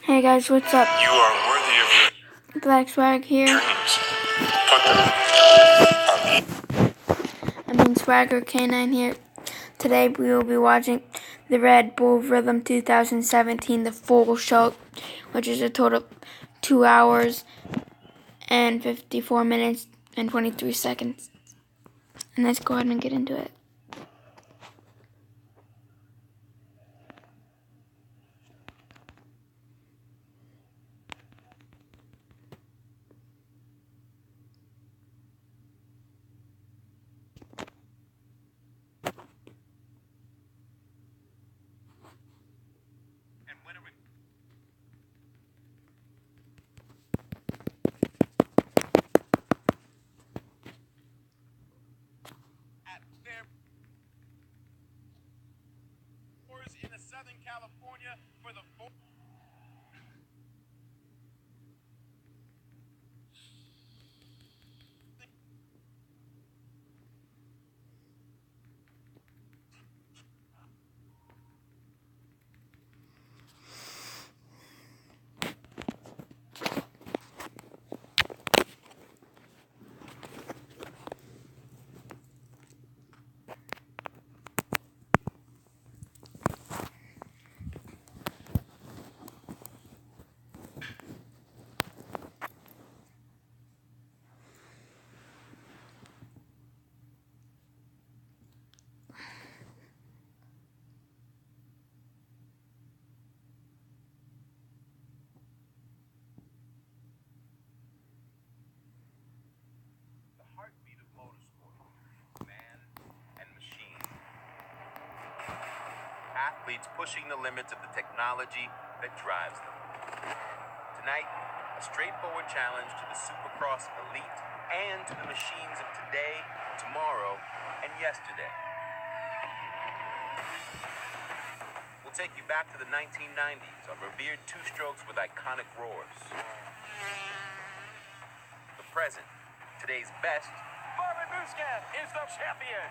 Hey guys, what's up? You are worthy of your Black Swag here. dreams. Put them Swagger K9 here. Today we will be watching the Red Bull Rhythm 2017, the full show, which is a total of 2 hours and 54 minutes and 23 seconds. And let's go ahead and get into it. In Southern California for the heartbeat of motorsport, man and machine. Athletes pushing the limits of the technology that drives them. Tonight, a straightforward challenge to the Supercross elite and to the machines of today, tomorrow, and yesterday. We'll take you back to the 1990s on revered two-strokes with iconic roars. The present, today's best, Marvin Muscat is the champion.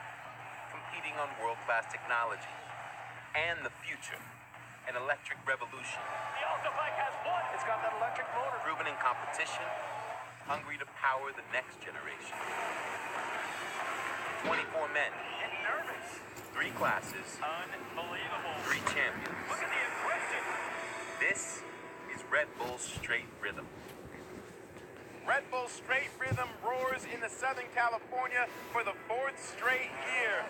competing on world-class technology. And the future, an electric revolution. The Ultra Bike has won. It's got that electric motor. Proven in competition, hungry to power the next generation. 24 men, Getting nervous. 3 classes, Unbelievable. 3 champions. Look at the aggression. This is Red Bull's Straight Rhythm. Red Bull Straight Rhythm roars into Southern California for the 4th straight year.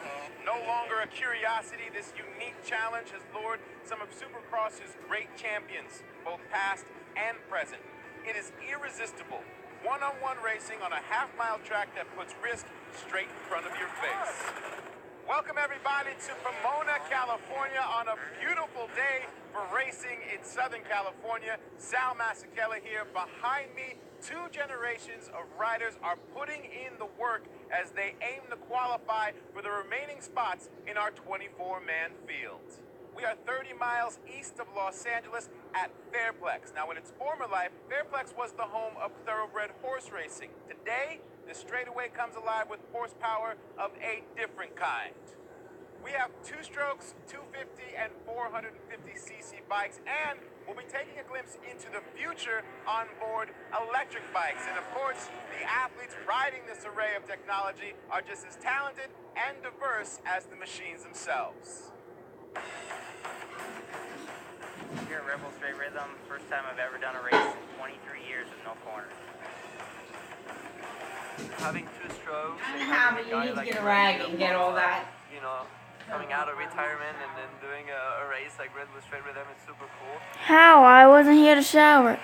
No longer a curiosity, this unique challenge has lured some of Supercross's great champions, both past and present. It is irresistible. One-on-one racing on a half-mile track that puts risk straight in front of your face. Welcome everybody to Pomona, California on a beautiful day for racing in Southern California. Sal Masekela here. Behind me, 2 generations of riders are putting in the work as they aim to qualify for the remaining spots in our 24-man field. We are 30 miles east of Los Angeles at Fairplex. Now, in its former life, Fairplex was the home of thoroughbred horse racing. Today, the straightaway comes alive with horsepower of a different kind. We have 2-strokes, 250 and 450cc bikes, and we'll be taking a glimpse into the future on board electric bikes. And of course, the athletes riding this array of technology are just as talented and diverse as the machines themselves. Here at Red Bull Straight Rhythm, first time I've ever done a race in 23 years with no corners. Having 2 strokes, I don't know how, but you need to get a rag and get all that. You know, coming out of retirement and then doing a race like Red Bull Straight Rhythm is super cool. How? I wasn't here to shower.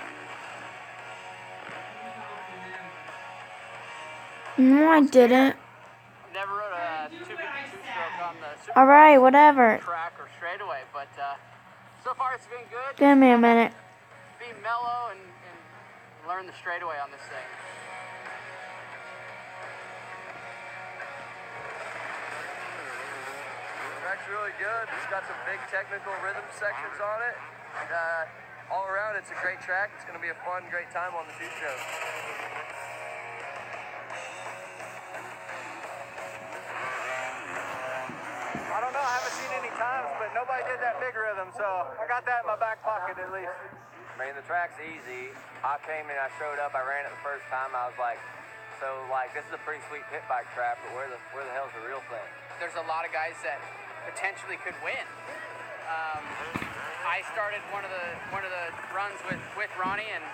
No, I didn't. I've never rode a 252-stroke on the super Alright, whatever. track or straightaway, but so far it's been good. Give me a minute. Be mellow and learn the straightaway on this thing. The track's really good. It's got some big technical rhythm sections on it. All around, it's a great track. It's going to be a fun, great time on the 2-stroke. I don't know, I haven't haven't seen any times, but nobody did that big rhythm, so I got that in my back pocket at least. I mean, the track's easy. I came in, I showed up, I ran it the first time. I was like, so like this is a pretty sweet pit bike track, but where the hell's the real thing? There's a lot of guys that potentially could win. I started one of the runs with Ronnie, and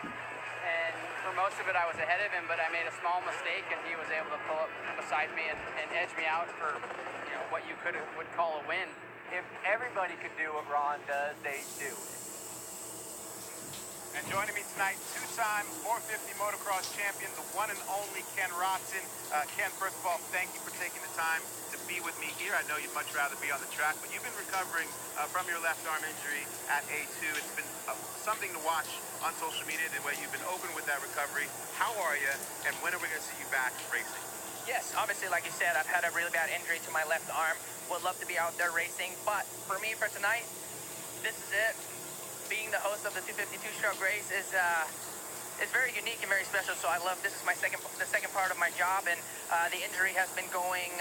for most of it I was ahead of him, but I made a small mistake, and he was able to pull up beside me and edge me out for what you would call a win. If everybody could do what Ron does, they'd do it. And joining me tonight, two-time 450 motocross champion, the one and only Ken Rotson. Ken, first of all, thank you for taking the time to be with me here. I know you'd much rather be on the track, but you've been recovering from your left arm injury at A2. It's been something to watch on social media, the way you've been open with that recovery. How are you, and when are we going to see you back racing? Yes, obviously, like you said, I've had a really bad injury to my left arm. Would love to be out there racing, but for me, for tonight, this is it. Being the host of the 250 two-stroke race is very unique and very special. So I love this is the second part of my job, and the injury has been going.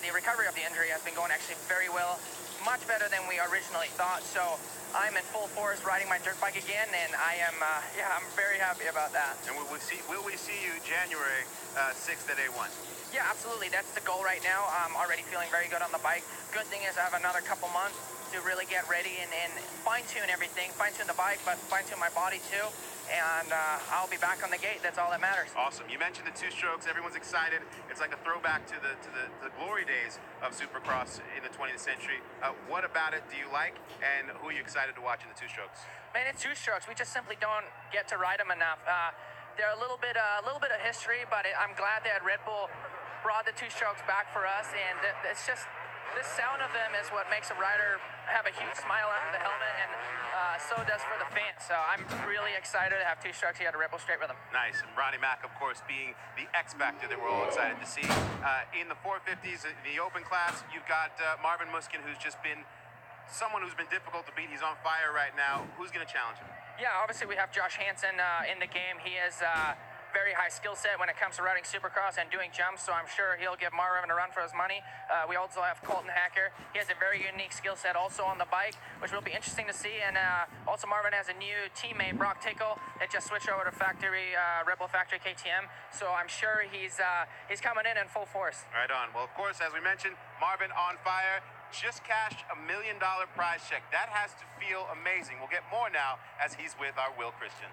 The recovery of the injury has been going actually very well, much better than we originally thought. So I'm in full force riding my dirt bike again, and I am I'm very happy about that. And will we see you January 6th at A1? Yeah, absolutely. That's the goal right now. I'm already feeling very good on the bike. Good thing is I have another couple months to really get ready and fine-tune everything, fine-tune the bike, but fine-tune my body too. And I'll be back on the gate. That's all that matters. Awesome. You mentioned the two strokes. Everyone's excited. It's like a throwback to the glory days of Supercross in the 20th century. What about it do you like, and who are you excited to watch in the two strokes? Man, it's two strokes. We just simply don't get to ride them enough. They're a little bit of history, but I'm glad that Red Bull brought the two strokes back for us, and it's just this sound of them is what makes a rider have a huge smile under the helmet, and so does for the fans. So I'm really excited to have two strokes here at Red Bull Straight Rhythm. Nice. And Ronnie Mack, of course, being the X Factor that we're all excited to see. In the 450s, the open class, you've got Marvin Muskin, who's just been someone who's been difficult to beat. He's on fire right now. Who's going to challenge him? Yeah, obviously we have Josh Hansen in the game. He is very high skill set when it comes to riding Supercross and doing jumps, so I'm sure he'll give Marvin a run for his money. We also have Colton Hacker. He has a very unique skill set also on the bike, which will be interesting to see. And also Marvin has a new teammate, Brock Tickle, that just switched over to factory Red Bull Factory KTM. So I'm sure he's coming in full force. Right on. Well, of course, as we mentioned, Marvin on fire. Just cashed $1 million prize check. That has to feel amazing. We'll get more now as he's with our Will Christian.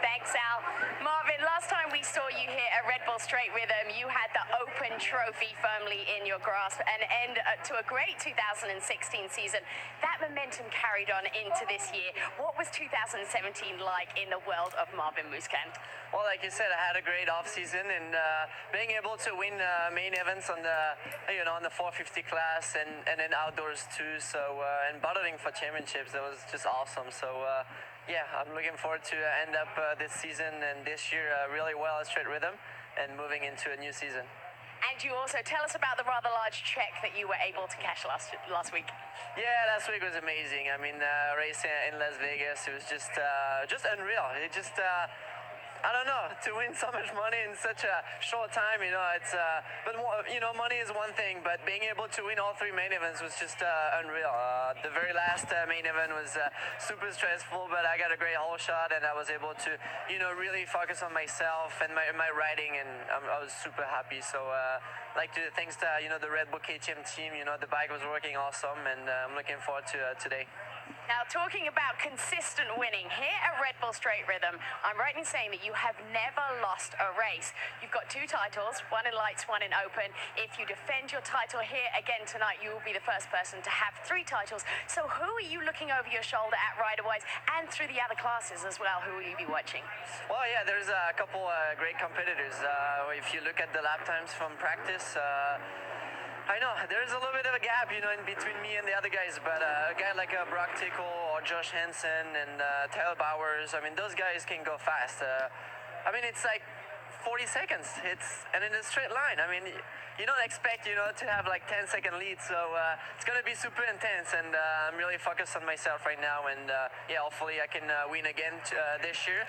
Thanks, Al. Marvin, last time we saw you here at Red Bull Straight Rhythm, you had the Open Trophy firmly in your grasp and end to a great 2016 season. That momentum carried on into this year. What was 2017 like in the world of Marvin Musquin? Well, like you said, I had a great off season, and being able to win main events on the on the 450 class and then outdoors too. So and battling for championships, that was just awesome. So yeah, I'm looking forward to end up this season and this year really well at Straight Rhythm and moving into a new season. And you also tell us about the rather large check that you were able to cash last week. Yeah, last week was amazing. I mean, racing in Las Vegas, it was just unreal. It just I don't know, to win so much money in such a short time, it's but money is one thing, but being able to win all three main events was just unreal. The very last main event was super stressful, but I got a great hole shot, and I was able to really focus on myself and my riding, and I was super happy. So like to thanks to the Red Bull KTM team, the bike was working awesome, and I'm looking forward to today. Now, talking about consistent winning, here at Red Bull Straight Rhythm, I'm right in saying that you have never lost a race. You've got 2 titles, one in lights, one in open. If you defend your title here again tonight, you will be the first person to have 3 titles. So who are you looking over your shoulder at rider-wise and through the other classes as well? Who will you be watching? Well, yeah, there's a couple great competitors. If you look at the lap times from practice, I know there's a little bit of a gap, in between me and the other guys, but a guy like Brock Tickle or Josh Hansen and Tyler Bowers, I mean, those guys can go fast. I mean, it's like 40 seconds. And in a straight line. I mean, you don't expect, to have like 10-second lead, so it's going to be super intense, and I'm really focused on myself right now, and yeah, hopefully I can win again this year.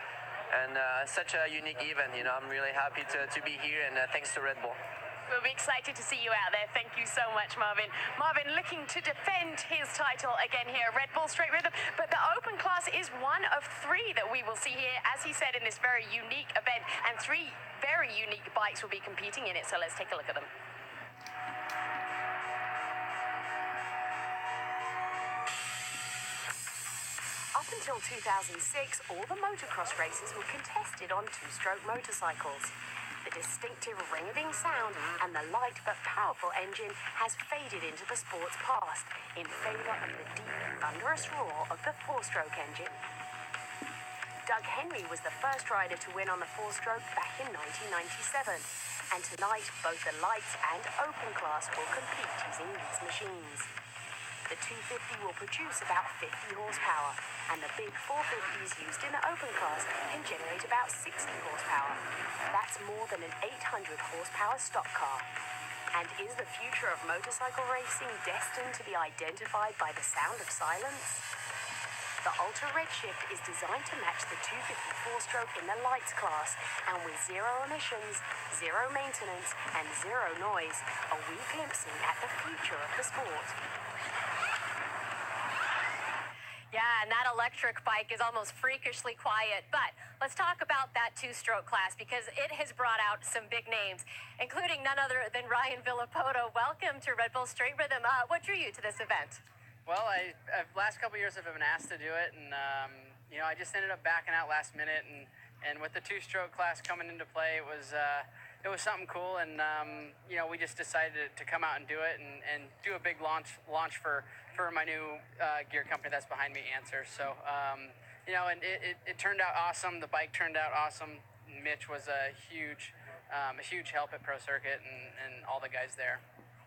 And such a unique event, I'm really happy to be here, and thanks to Red Bull. We'll be excited to see you out there. Thank you so much, Marvin. Marvin looking to defend his title again here at Red Bull Straight Rhythm, but the open class is one of three that we will see here, as he said, in this very unique event, and three very unique bikes will be competing in it, so let's take a look at them. Up until 2006, all the motocross races were contested on two-stroke motorcycles. The distinctive ringing sound and the light but powerful engine has faded into the sport's past in favor of the deep, thunderous roar of the four-stroke engine. Doug Henry was the first rider to win on the four-stroke back in 1997, and tonight both the lights and open class will compete using these machines. The 250 will produce about 50 horsepower, and the big 450s used in the open class can generate about 60 horsepower. That's more than an 800 horsepower stock car. And is the future of motorcycle racing destined to be identified by the sound of silence? The Ultra Redshift is designed to match the 250 four-stroke in the lights class, and with zero emissions, zero maintenance, and zero noise, are we glimpsing at the future of the sport? Yeah, and that electric bike is almost freakishly quiet. But let's talk about that two-stroke class, because it has brought out some big names, including none other than Ryan Villapoto. Welcome to Red Bull Straight Rhythm. What drew you to this event? Well, last couple of years I've been asked to do it, and I just ended up backing out last minute, and with the two-stroke class coming into play, it was something cool, and we just decided to come out and do it, and do a big launch for my new gear company that's behind me, Answer. So and it turned out awesome. The bike turned out awesome. Mitch was a huge help at Pro Circuit, and all the guys there.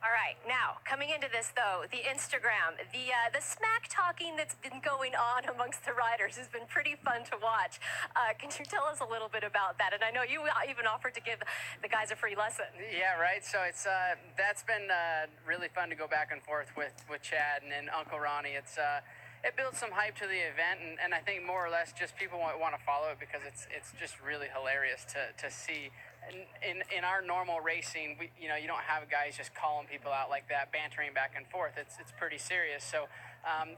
All right, now, coming into this, though, the Instagram, the smack talking that's been going on amongst the riders has been pretty fun to watch. Can you tell us a little bit about that? And I know you even offered to give the guys a free lesson. Yeah, right. So it's that's been really fun to go back and forth with Chad and Uncle Ronnie. It builds some hype to the event, and I think more or less just people want to follow it because it's just really hilarious to see. In our normal racing, you don't have guys just calling people out like that, bantering back and forth. It's pretty serious. So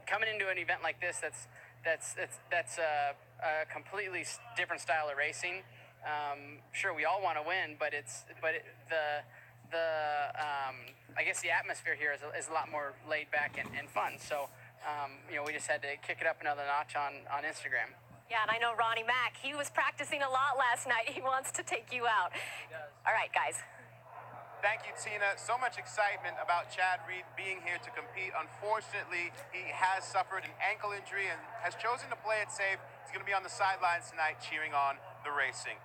coming into an event like this, that's a completely different style of racing. Sure, we all want to win, but I guess the atmosphere here is a lot more laid back and fun. So we just had to kick it up another notch on Instagram. Yeah, and I know Ronnie Mack, he was practicing a lot last night. He wants to take you out. He does. All right, guys. Thank you, Tina. So much excitement about Chad Reed being here to compete. Unfortunately, he has suffered an ankle injury and has chosen to play it safe. He's going to be on the sidelines tonight cheering on the racing.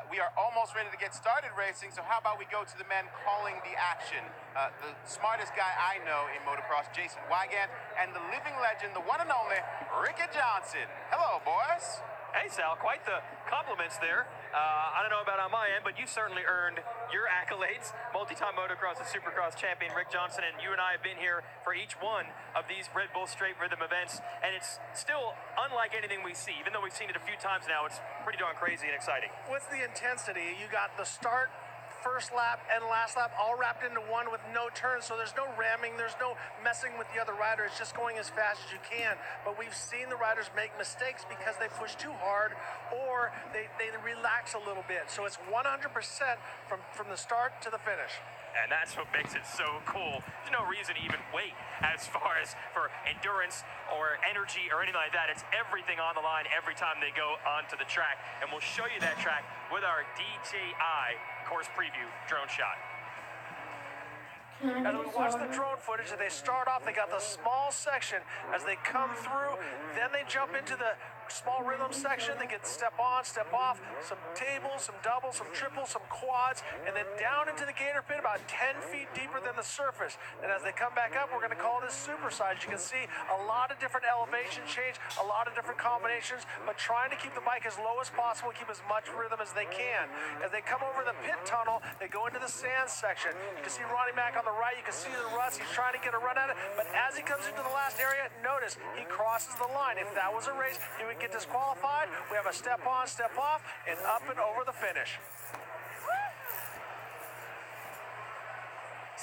We are almost ready to get started racing, so how about we go to the men calling the action. The smartest guy I know in motocross, Jason Wygant, and the living legend, the one and only, Ricky Johnson. Hello, boys. Hey, Sal, quite the compliments there. I don't know about on my end, but you certainly earned your accolades. Multi-time motocross and supercross champion Rick Johnson, and you and I have been here for each one of these Red Bull Straight Rhythm events, and it's still unlike anything we see. Even though we've seen it a few times now, it's pretty darn crazy and exciting. What's the intensity? You got the start, first lap, and last lap all wrapped into one with no turns, so there's no ramming, there's no messing with the other rider. It's just going as fast as you can. But we've seen the riders make mistakes because they push too hard or they relax a little bit. So it's 100% from the start to the finish. And that's what makes it so cool. There's no reason to even wait as far as for endurance or energy or anything like that. It's everything on the line every time they go onto the track. And we'll show you that track with our DJI course preview drone shot. As we watch the drone footage, as they start off, they got the small section. As they come through, then they jump into the small rhythm section. They get step on, step off, some tables, some doubles, some triples, some quads, and then down into the gator pit about 10 feet deeper than the surface. And as they come back up, we're going to call this supersize. You can see a lot of different elevation change, a lot of different combinations, but trying to keep the bike as low as possible, keep as much rhythm as they can. As they come over the pit tunnel, they go into the sand section. You can see Ronnie Mack on the right. You can see the ruts. He's trying to get a run at it, but as he comes into the last area, notice he crosses the line. If that was a race, he would get disqualified. We have a step on, step off, and up and over the finish.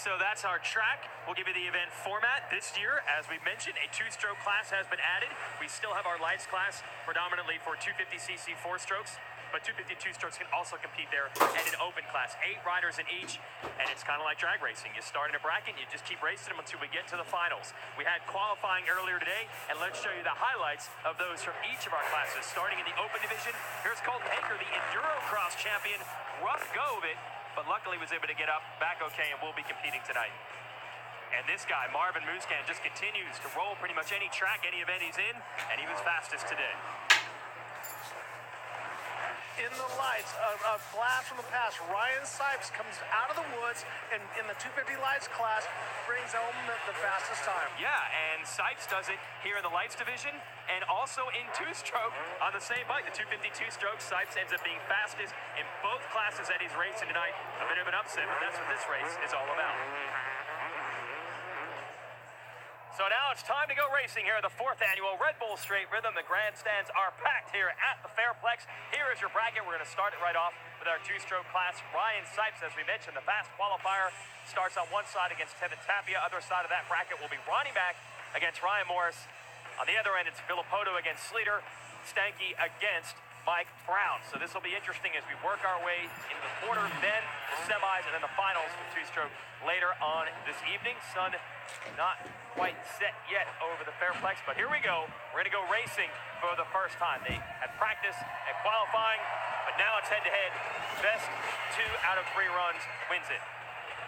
so that's our track. We'll give you the event format. This year, as we mentioned, a 2-stroke class has been added. We still have our lights class predominantly for 250cc 4-strokes, but 252 strokes can also compete there, and an open class, 8 riders in each, and it's kind of like drag racing. You start in a bracket, you just keep racing them until we get to the finals. We had qualifying earlier today, and let's show you the highlights of those from each of our classes. Starting in the open division, here's Colton Haker, the Enduro Cross champion. Rough go of it, but luckily was able to get up back okay and will be competing tonight. And this guy, Marvin Muscan, just continues to roll pretty much any track, any event he's in, and he was fastest today. In the lights, a blast from the past. Ryan Sipes comes out of the woods and in the 250 lights class brings home the fastest time. Yeah, and Sipes does it here in the lights division and also in 2-stroke on the same bike, the 252 stroke. Sipes ends up being fastest in both classes that he's racing tonight. A bit of an upset, but that's what this race is all about. So now it's time to go racing here at the 4th annual Red Bull Straight Rhythm. The grandstands are packed here at the Fairplex. Here is your bracket. We're going to start it right off with our 2-stroke class. Ryan Sipes, as we mentioned, the fast qualifier, starts on one side against Tevin Tapia. Other side of that bracket will be Ronnie Mack against Ryan Morris. On the other end, it's Villopoto against Sleater, Stanky against Mike Brown. So this will be interesting as we work our way into the quarter, then the semis, and then the finals for 2-stroke later on this evening. Sun not quite set yet over the Fairplex, but here we go. We're going to go racing for the first time. They had practice at qualifying, but now it's head-to-head. Best 2 out of 3 runs wins it.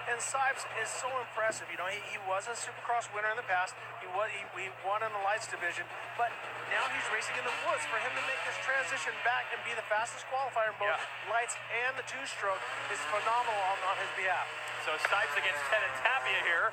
And Sipes is so impressive. You know, he was a Supercross winner in the past. He won in the lights division, but now he's racing in the woods. For him to make this transition back and be the fastest qualifier in both lights and the 2-stroke is phenomenal on his behalf. So Sipes against Tevin Tapia here.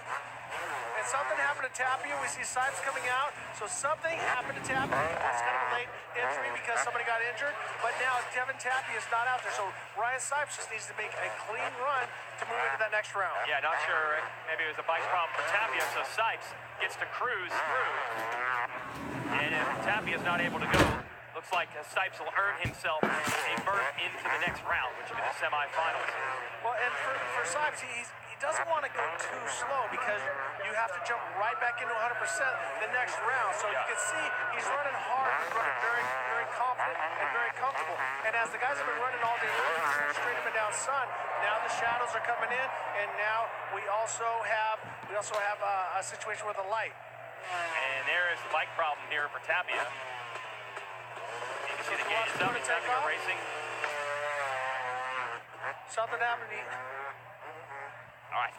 And something happened to Tapia. We see Sipes coming out. So something happened to Tapia. It's kind of a late entry because somebody got injured. But now Tevin Tapia is not out there. So Ryan Sipes just needs to make a clean run to move into that next round. Yeah, not sure. Maybe it was a bike problem for Tapia. So Sipes gets to cruise through. And if Tapia's not able to go, looks like Sipes will earn himself a berth into the next round, which will be the semifinals. Well, and for Sipes, he doesn't want to go too slow because you have to jump right back into 100% the next round. So you can see he's running hard, he's running very, very confident and very comfortable. And as the guys have been running all day long, straight up and down sun, now the shadows are coming in, and now we also have a situation with a light. And there is the bike problem here for Tapia. You can see the gauge is up, it's time to go racing. Something happened. All right,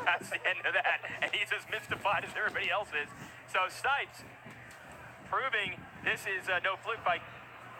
that's the end of that. And he's as mystified as everybody else is. So Sipes proving this is no fluke by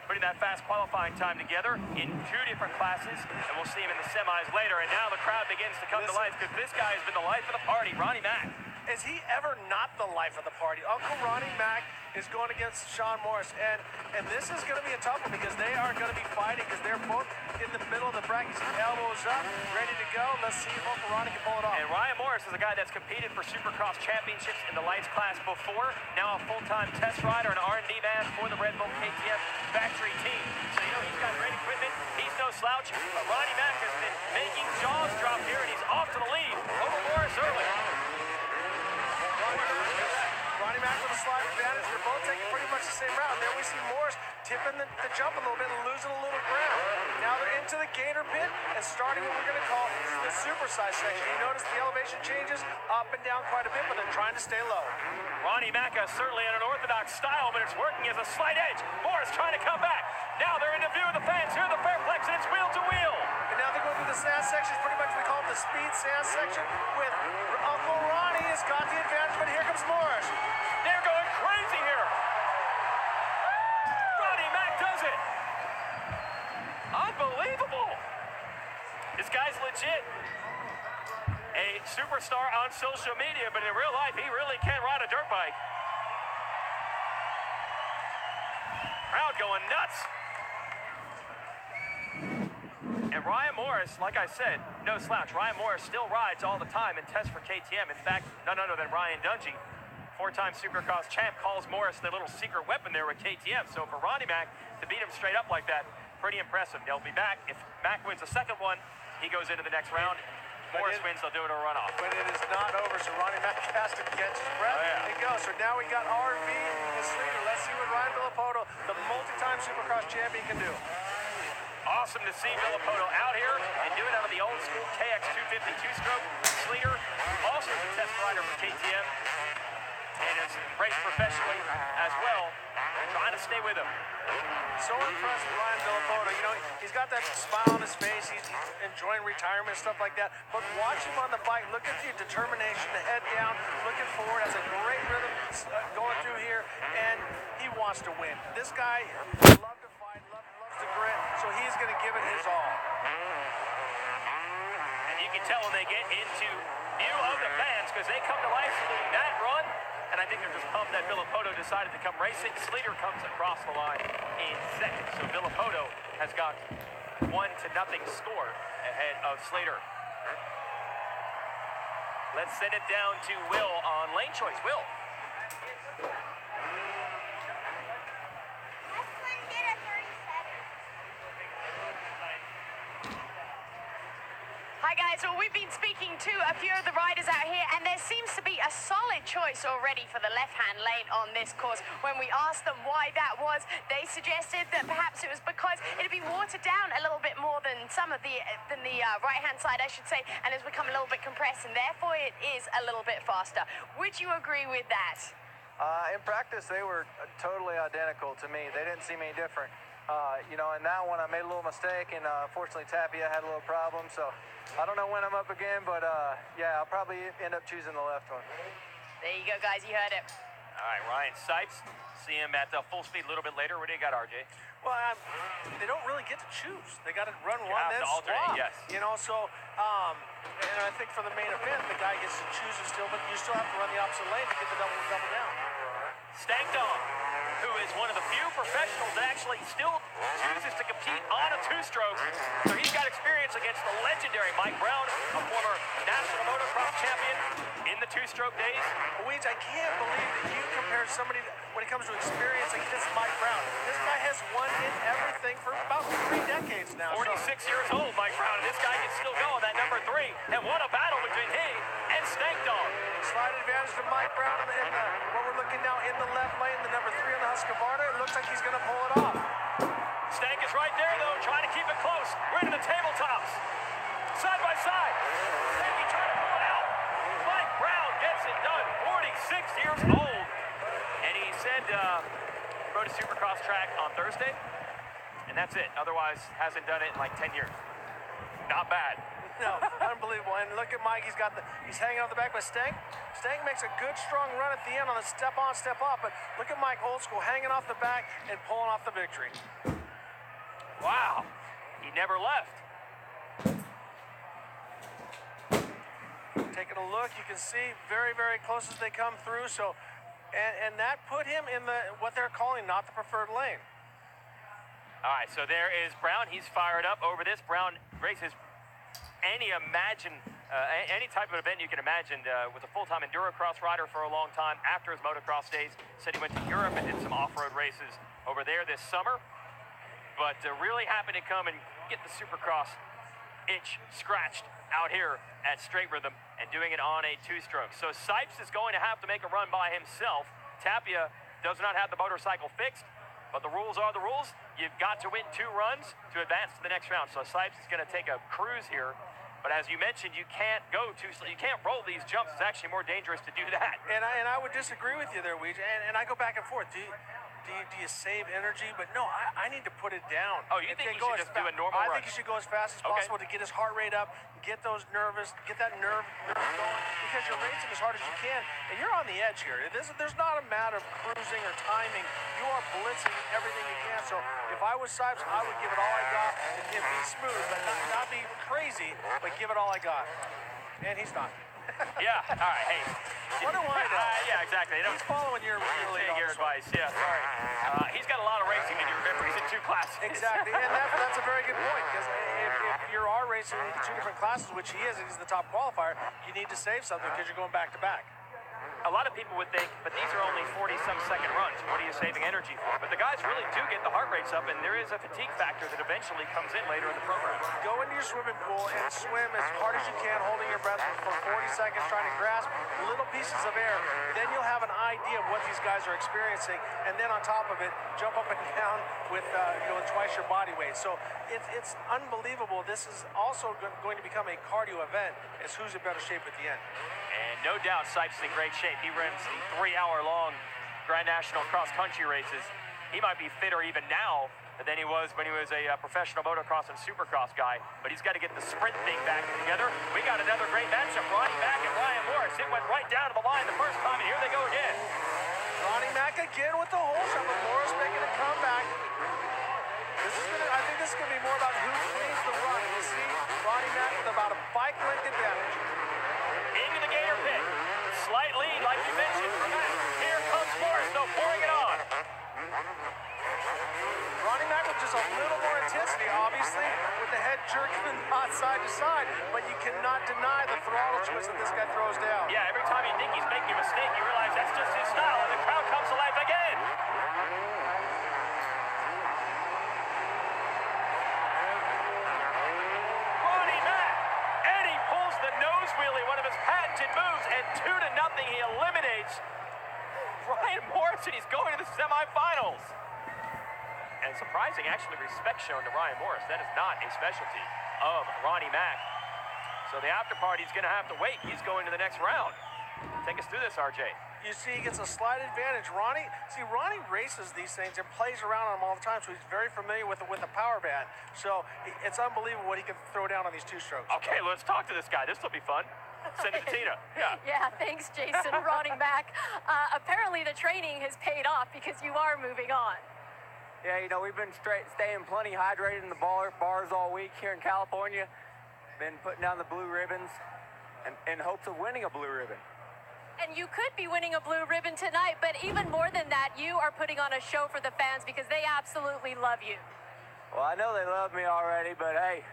putting that fast qualifying time together in 2 different classes. And we'll see him in the semis later. And now the crowd begins to come to life because this guy has been the life of the party, Ronnie Mack. Is he ever not the life of the party? Uncle Ronnie Mack is going against Sean Morris, and this is going to be a tough one because they are going to be fighting because they're both in the middle of the bracket. Elbows up, ready to go. Let's see if Uncle Ronnie can pull it off. And Ryan Morris is a guy that's competed for Supercross championships in the lights class before. Now a full-time test rider and R&D man for the Red Bull KTM factory team. So you know he's got great equipment. He's no slouch. But Ronnie Mack has been making jaws drop here, and he's off to the lead over Morris early. Ronnie Mack with a slight advantage. They're both taking pretty much the same route. There we see Morris tipping the jump a little bit and losing a little ground. Now they're into the gator pit and starting what we're going to call the supersize section. You notice the elevation changes up and down quite a bit, but they're trying to stay low. Ronnie Mack certainly in an orthodox style, but it's working as a slight edge. Morris trying to come back. Now they're into view of the fans here at the Fairplex, and it's wheel to wheel. And now they're going through the sand section. Pretty much we call it the speed sand section with Uncle Ronnie has got the advantage, but here comes Morris. They're going crazy here. Ronnie Mack does it. Unbelievable. This guy's legit. A superstar on social media, but in real life, he really can ride a dirt bike. Crowd going nuts. And Ryan Morris, like I said, no slouch. Ryan Morris still rides all the time and tests for KTM. In fact, none other than Ryan Dungey, 4-time Supercross champ, calls Morris their little secret weapon there with KTM. So for Ronnie Mack to beat him straight up like that, pretty impressive. They'll be back. If Mack wins the second one, he goes into the next round. Morris wins, they'll do it a runoff. But it is not over, so Ronnie Mack has to catch his breath and go. So now we got RV and Slater. Let's see what Ryan Villapoto, the multi-time Supercross champion, can do. Awesome to see Villapoto out here and do it out of the old school KX 250 two-stroke. Slater, also a test rider for KTM, and has raced professionally as well, trying to stay with him. So impressed with Ryan Villapoto. You know, he's got that smile on his face. He's enjoying retirement, stuff like that. But watch him on the bike. Look at the determination, the head down, looking forward. Has a great rhythm going through here, and he wants to win. This guy loves to fight, loves to grit, so he's going to give it his all. And you can tell when they get into view of the fans because they come to life that run. And I think they're just pumped that Villapoto decided to come racing. Slater comes across the line in second. So Villapoto has got 1-0 score ahead of Slater. Let's send it down to Will on lane choice. Will. Hi guys, well we've been speaking to a few of the riders out here and there seems to be a solid choice already for the left-hand lane on this course. When we asked them why that was, they suggested that perhaps it was because it had been watered down a little bit more than the right-hand side, I should say, and has become a little bit compressed and therefore it is a little bit faster. Would you agree with that? In practice, they were totally identical to me. They didn't seem any different. You know, in that one, I made a little mistake, and unfortunately, Tapia had a little problem. So I don't know when I'm up again, but yeah, I'll probably end up choosing the left one. There you go, guys. You heard it. All right, Ryan Sipes. See him at full speed a little bit later. What do you got, RJ? Well, they don't really get to choose. They got to run one, then alternate, swap. yes. You know, so, and I think for the main event, the guy gets to choose it still, but you still have to run the opposite lane to get the double down. Stankdom, who is one of the few professionals that actually still chooses to compete on a two-stroke. So he's got experience against the legendary Mike Brown, a former national motocross champion in the two-stroke days. Weeds, I can't believe that you compare somebody when it comes to experience like this Mike Brown. This guy has won in everything for about 3 decades now. 46 years old, Mike Brown, and this guy can still go on that number 3. And what a battle between he and Stankdom. Slight advantage to Mike Brown in what we're looking now in the left lane, the number 3 on the Husqvarna. It looks like he's going to pull it off. Stank is right there, though, trying to keep it close. We're into the tabletops. Side by side. Stanky trying to pull it out. Mike Brown gets it done. 46 years old. And he said rode a Supercross track on Thursday, and that's it. Otherwise, hasn't done it in like 10 years. Not bad. No, unbelievable. And look at Mike. He's hanging off the back, but Stank makes a good, strong run at the end on the step on, step off. But look at Mike, old school, hanging off the back and pulling off the victory. Wow. He never left. Taking a look, you can see very, very close as they come through. So, and that put him in what they're calling not the preferred lane. All right, so there is Brown. He's fired up over this. Brown races any type of event you can imagine, with a full-time endurocross rider for a long time after his motocross days. Said he went to Europe and did some off-road races over there this summer, but really happy to come and get the Supercross itch scratched out here at Straight Rhythm and doing it on a two-stroke. So Sipes is going to have to make a run by himself. Tapia does not have the motorcycle fixed, but the rules are the rules. You've got to win 2 runs to advance to the next round. So Sipes is going to take a cruise here. But as you mentioned, you can't you can't roll these jumps. It's actually more dangerous to do that. And I would disagree with you there, Weege. And I go back and forth. Do you save energy? But no, I need to put it down. Oh, you think you should just do a normal run? I think you should go as fast as possible to get his heart rate up, get that nerve going, because you're racing as hard as you can, and you're on the edge here. There's not a matter of cruising or timing. You are blitzing everything you can. So if I was Sipes, I would give it all I got and be smooth, but not be crazy, but give it all I got. And he's not. Yeah, all right, hey. What do I know? Yeah, exactly. He's following your lead on your this one. advice, yeah, sorry. He's got a lot of racing to do. Remember, he's in 2 classes. Exactly, and that's a very good point, because if you are racing in 2 different classes, which he is, and he's the top qualifier, you need to save something because you're going back to back. a lot of people would think, but these are only 40-some second runs. What are you saving energy for? But the guys really do get the heart rates up, and there is a fatigue factor that eventually comes in later in the program. Go into your swimming pool and swim as hard as you can, holding your breath for 40 seconds, trying to grasp little pieces of air. Then you'll have an idea of what these guys are experiencing, and then on top of it, jump up and down with twice your body weight. So it's unbelievable. This is also going to become a cardio event, as who's in better shape at the end. And no doubt Sipes is in great shape. He runs the 3-hour-long Grand National cross-country races. He might be fitter even now than he was when he was a professional motocross and supercross guy. But he's got to get the sprint thing back together. We got another great matchup. Ronnie Mack and Ryan Morris. It went right down to the line the first time, and here they go again. Ronnie Mack again with the hole shot, but Morris making a comeback. I think this is going to be more about who wins the run. We'll see Ronnie Mack with about a bike length advantage. Into the Gator pit. Slight lead, like you mentioned, for Mack. Here comes Morris, though, pouring it on. Ronnie Mack with just a little more intensity, obviously, with the head jerking not side to side, but you cannot deny the throttle choice that this guy throws down. Yeah, every time you think he's making a mistake, you realize that's just his style, and the crowd comes to life again. Ronnie Mack, and he pulls the nose wheelie, one of his patented moves, and 2-0, he eliminates Ryan Morris, and he's going to the semifinals. And surprising, actually, respect shown to Ryan Morris. That is not a specialty of Ronnie Mack. So the after party's going to have to wait. He's going to the next round. Take us through this, RJ. You see, he gets a slight advantage. Ronnie races these things and plays around on them all the time, so he's very familiar with the power band. So it's unbelievable what he can throw down on these two-strokes. Okay, let's talk to this guy. This will be fun. Send it to Tina. Yeah, thanks, Jason. Ronnie Mack. Apparently the training has paid off because you are moving on. Yeah, we've been staying plenty hydrated in the bars all week here in California. Been putting down the blue ribbons in hopes of winning a blue ribbon. And you could be winning a blue ribbon tonight, but even more than that, you are putting on a show for the fans because they absolutely love you. Well, I know they love me already, but hey,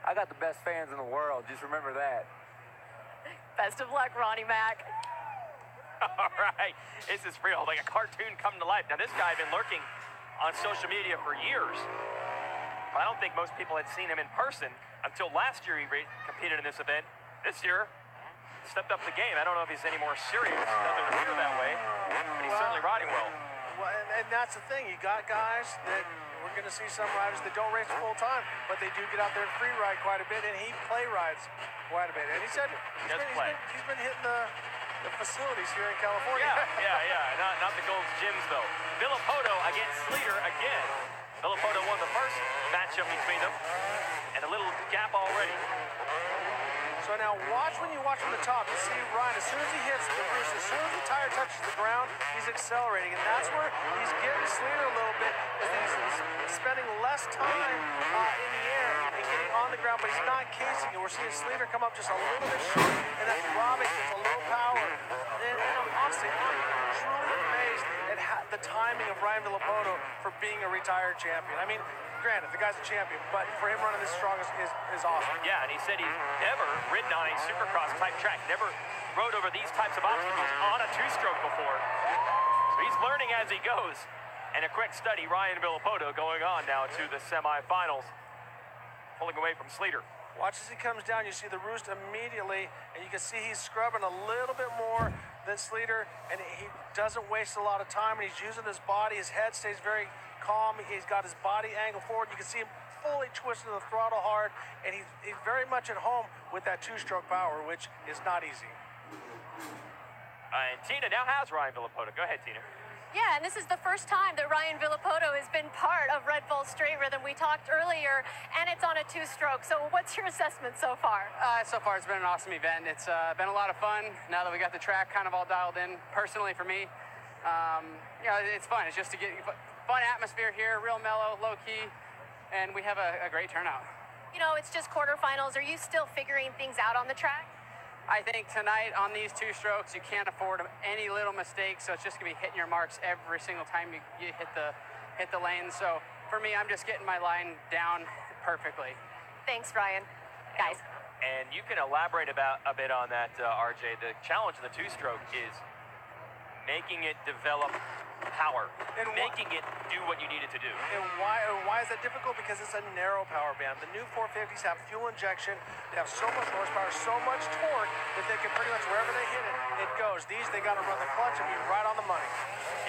I got the best fans in the world. Just remember that. Best of luck, Ronnie Mack. All right, this is real, like a cartoon come to life. Now, this guy had been lurking on social media for years. I don't think most people had seen him in person until last year he competed in this event. This year, stepped up the game. I don't know if he's any more serious. Doesn't appear that way, but he's certainly riding well. Well, and that's the thing. You got guys that we're going to see some riders that don't race full time, but they do get out there and free ride quite a bit, and he play rides quite a bit. And he said he's been hitting the facilities here in California. Yeah. Not the Gold's Gyms, though. Villapoto against Sleater again. Villapoto won the first matchup between them, and a little gap already. So now watch when you watch from the top. You see Ryan, as soon as he hits the roost, as soon as the tire touches the ground, he's accelerating. And that's where he's getting Sleater a little bit, as he's spending less time in the air and getting on the ground, but he's not casing it. We're seeing Sleater come up just a little bit short, and that's Robic. It's a low power. And honestly, I'm truly amazed at the timing of Ryan Villapoto for being a retired champion. I mean, granted, the guy's a champion, but for him running this strong is awesome. Yeah, and he said he's never ridden on a supercross type track, never rode over these types of obstacles on a two-stroke before. So he's learning as he goes. And a quick study, Ryan Villapoto going on now to the semifinals, pulling away from Sleater. Watch as he comes down, you see the roost immediately, and you can see he's scrubbing a little bit more than Sleater, and he doesn't waste a lot of time, and he's using his body. His head stays very calm. He's got his body angled forward. You can see him fully twisting the throttle hard, and he's very much at home with that two-stroke power, which is not easy. And Tina now has Ryan Villapoto. Go ahead, Tina. Yeah, and this is the first time that Ryan Villapoto has been part of Red Bull Straight Rhythm. We talked earlier, and it's on a two-stroke. So what's your assessment so far? So far, it's been an awesome event. It's been a lot of fun now that we got the track kind of all dialed in. Personally, for me, it's fun. It's just to get fun atmosphere here, real mellow, low-key, and we have a great turnout. It's just quarterfinals. Are you still figuring things out on the track? I think tonight on these two strokes, you can't afford any little mistakes, so it's just going to be hitting your marks every single time you hit the lane. So for me, I'm just getting my line down perfectly. Thanks, Ryan. Guys. And you can elaborate a bit on that, RJ. The challenge of the two-stroke is making it develop power, And making it do what you need it to do. And why is that difficult? Because it's a narrow power band. The new 450s have fuel injection. They have so much horsepower, so much torque that they can pretty much, wherever they hit it, it goes. These, they got to run the clutch and be right on the money.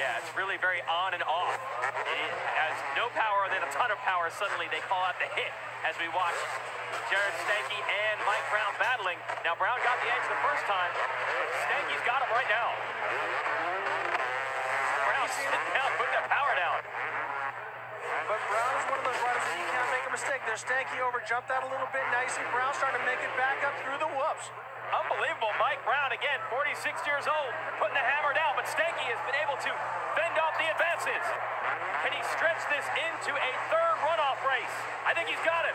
Yeah, it's really very on and off. It has no power, then a ton of power. Suddenly they call out the hit as we watch Jared Stanky and Mike Brown battling. Now, Brown got the edge the first time, but Stanky's got him right now. Brown sitting down, putting that power down. But Brown is one of those riders that you can't make a mistake. There's Stanky over, jumped that a little bit. Now you see Brown starting to make it back up through the whoops. Unbelievable. Mike Brown, again, 46 years old, putting the hammer down, but Stanky has been able to fend off the advances. Can he stretch this into a third runoff race? I think he's got it.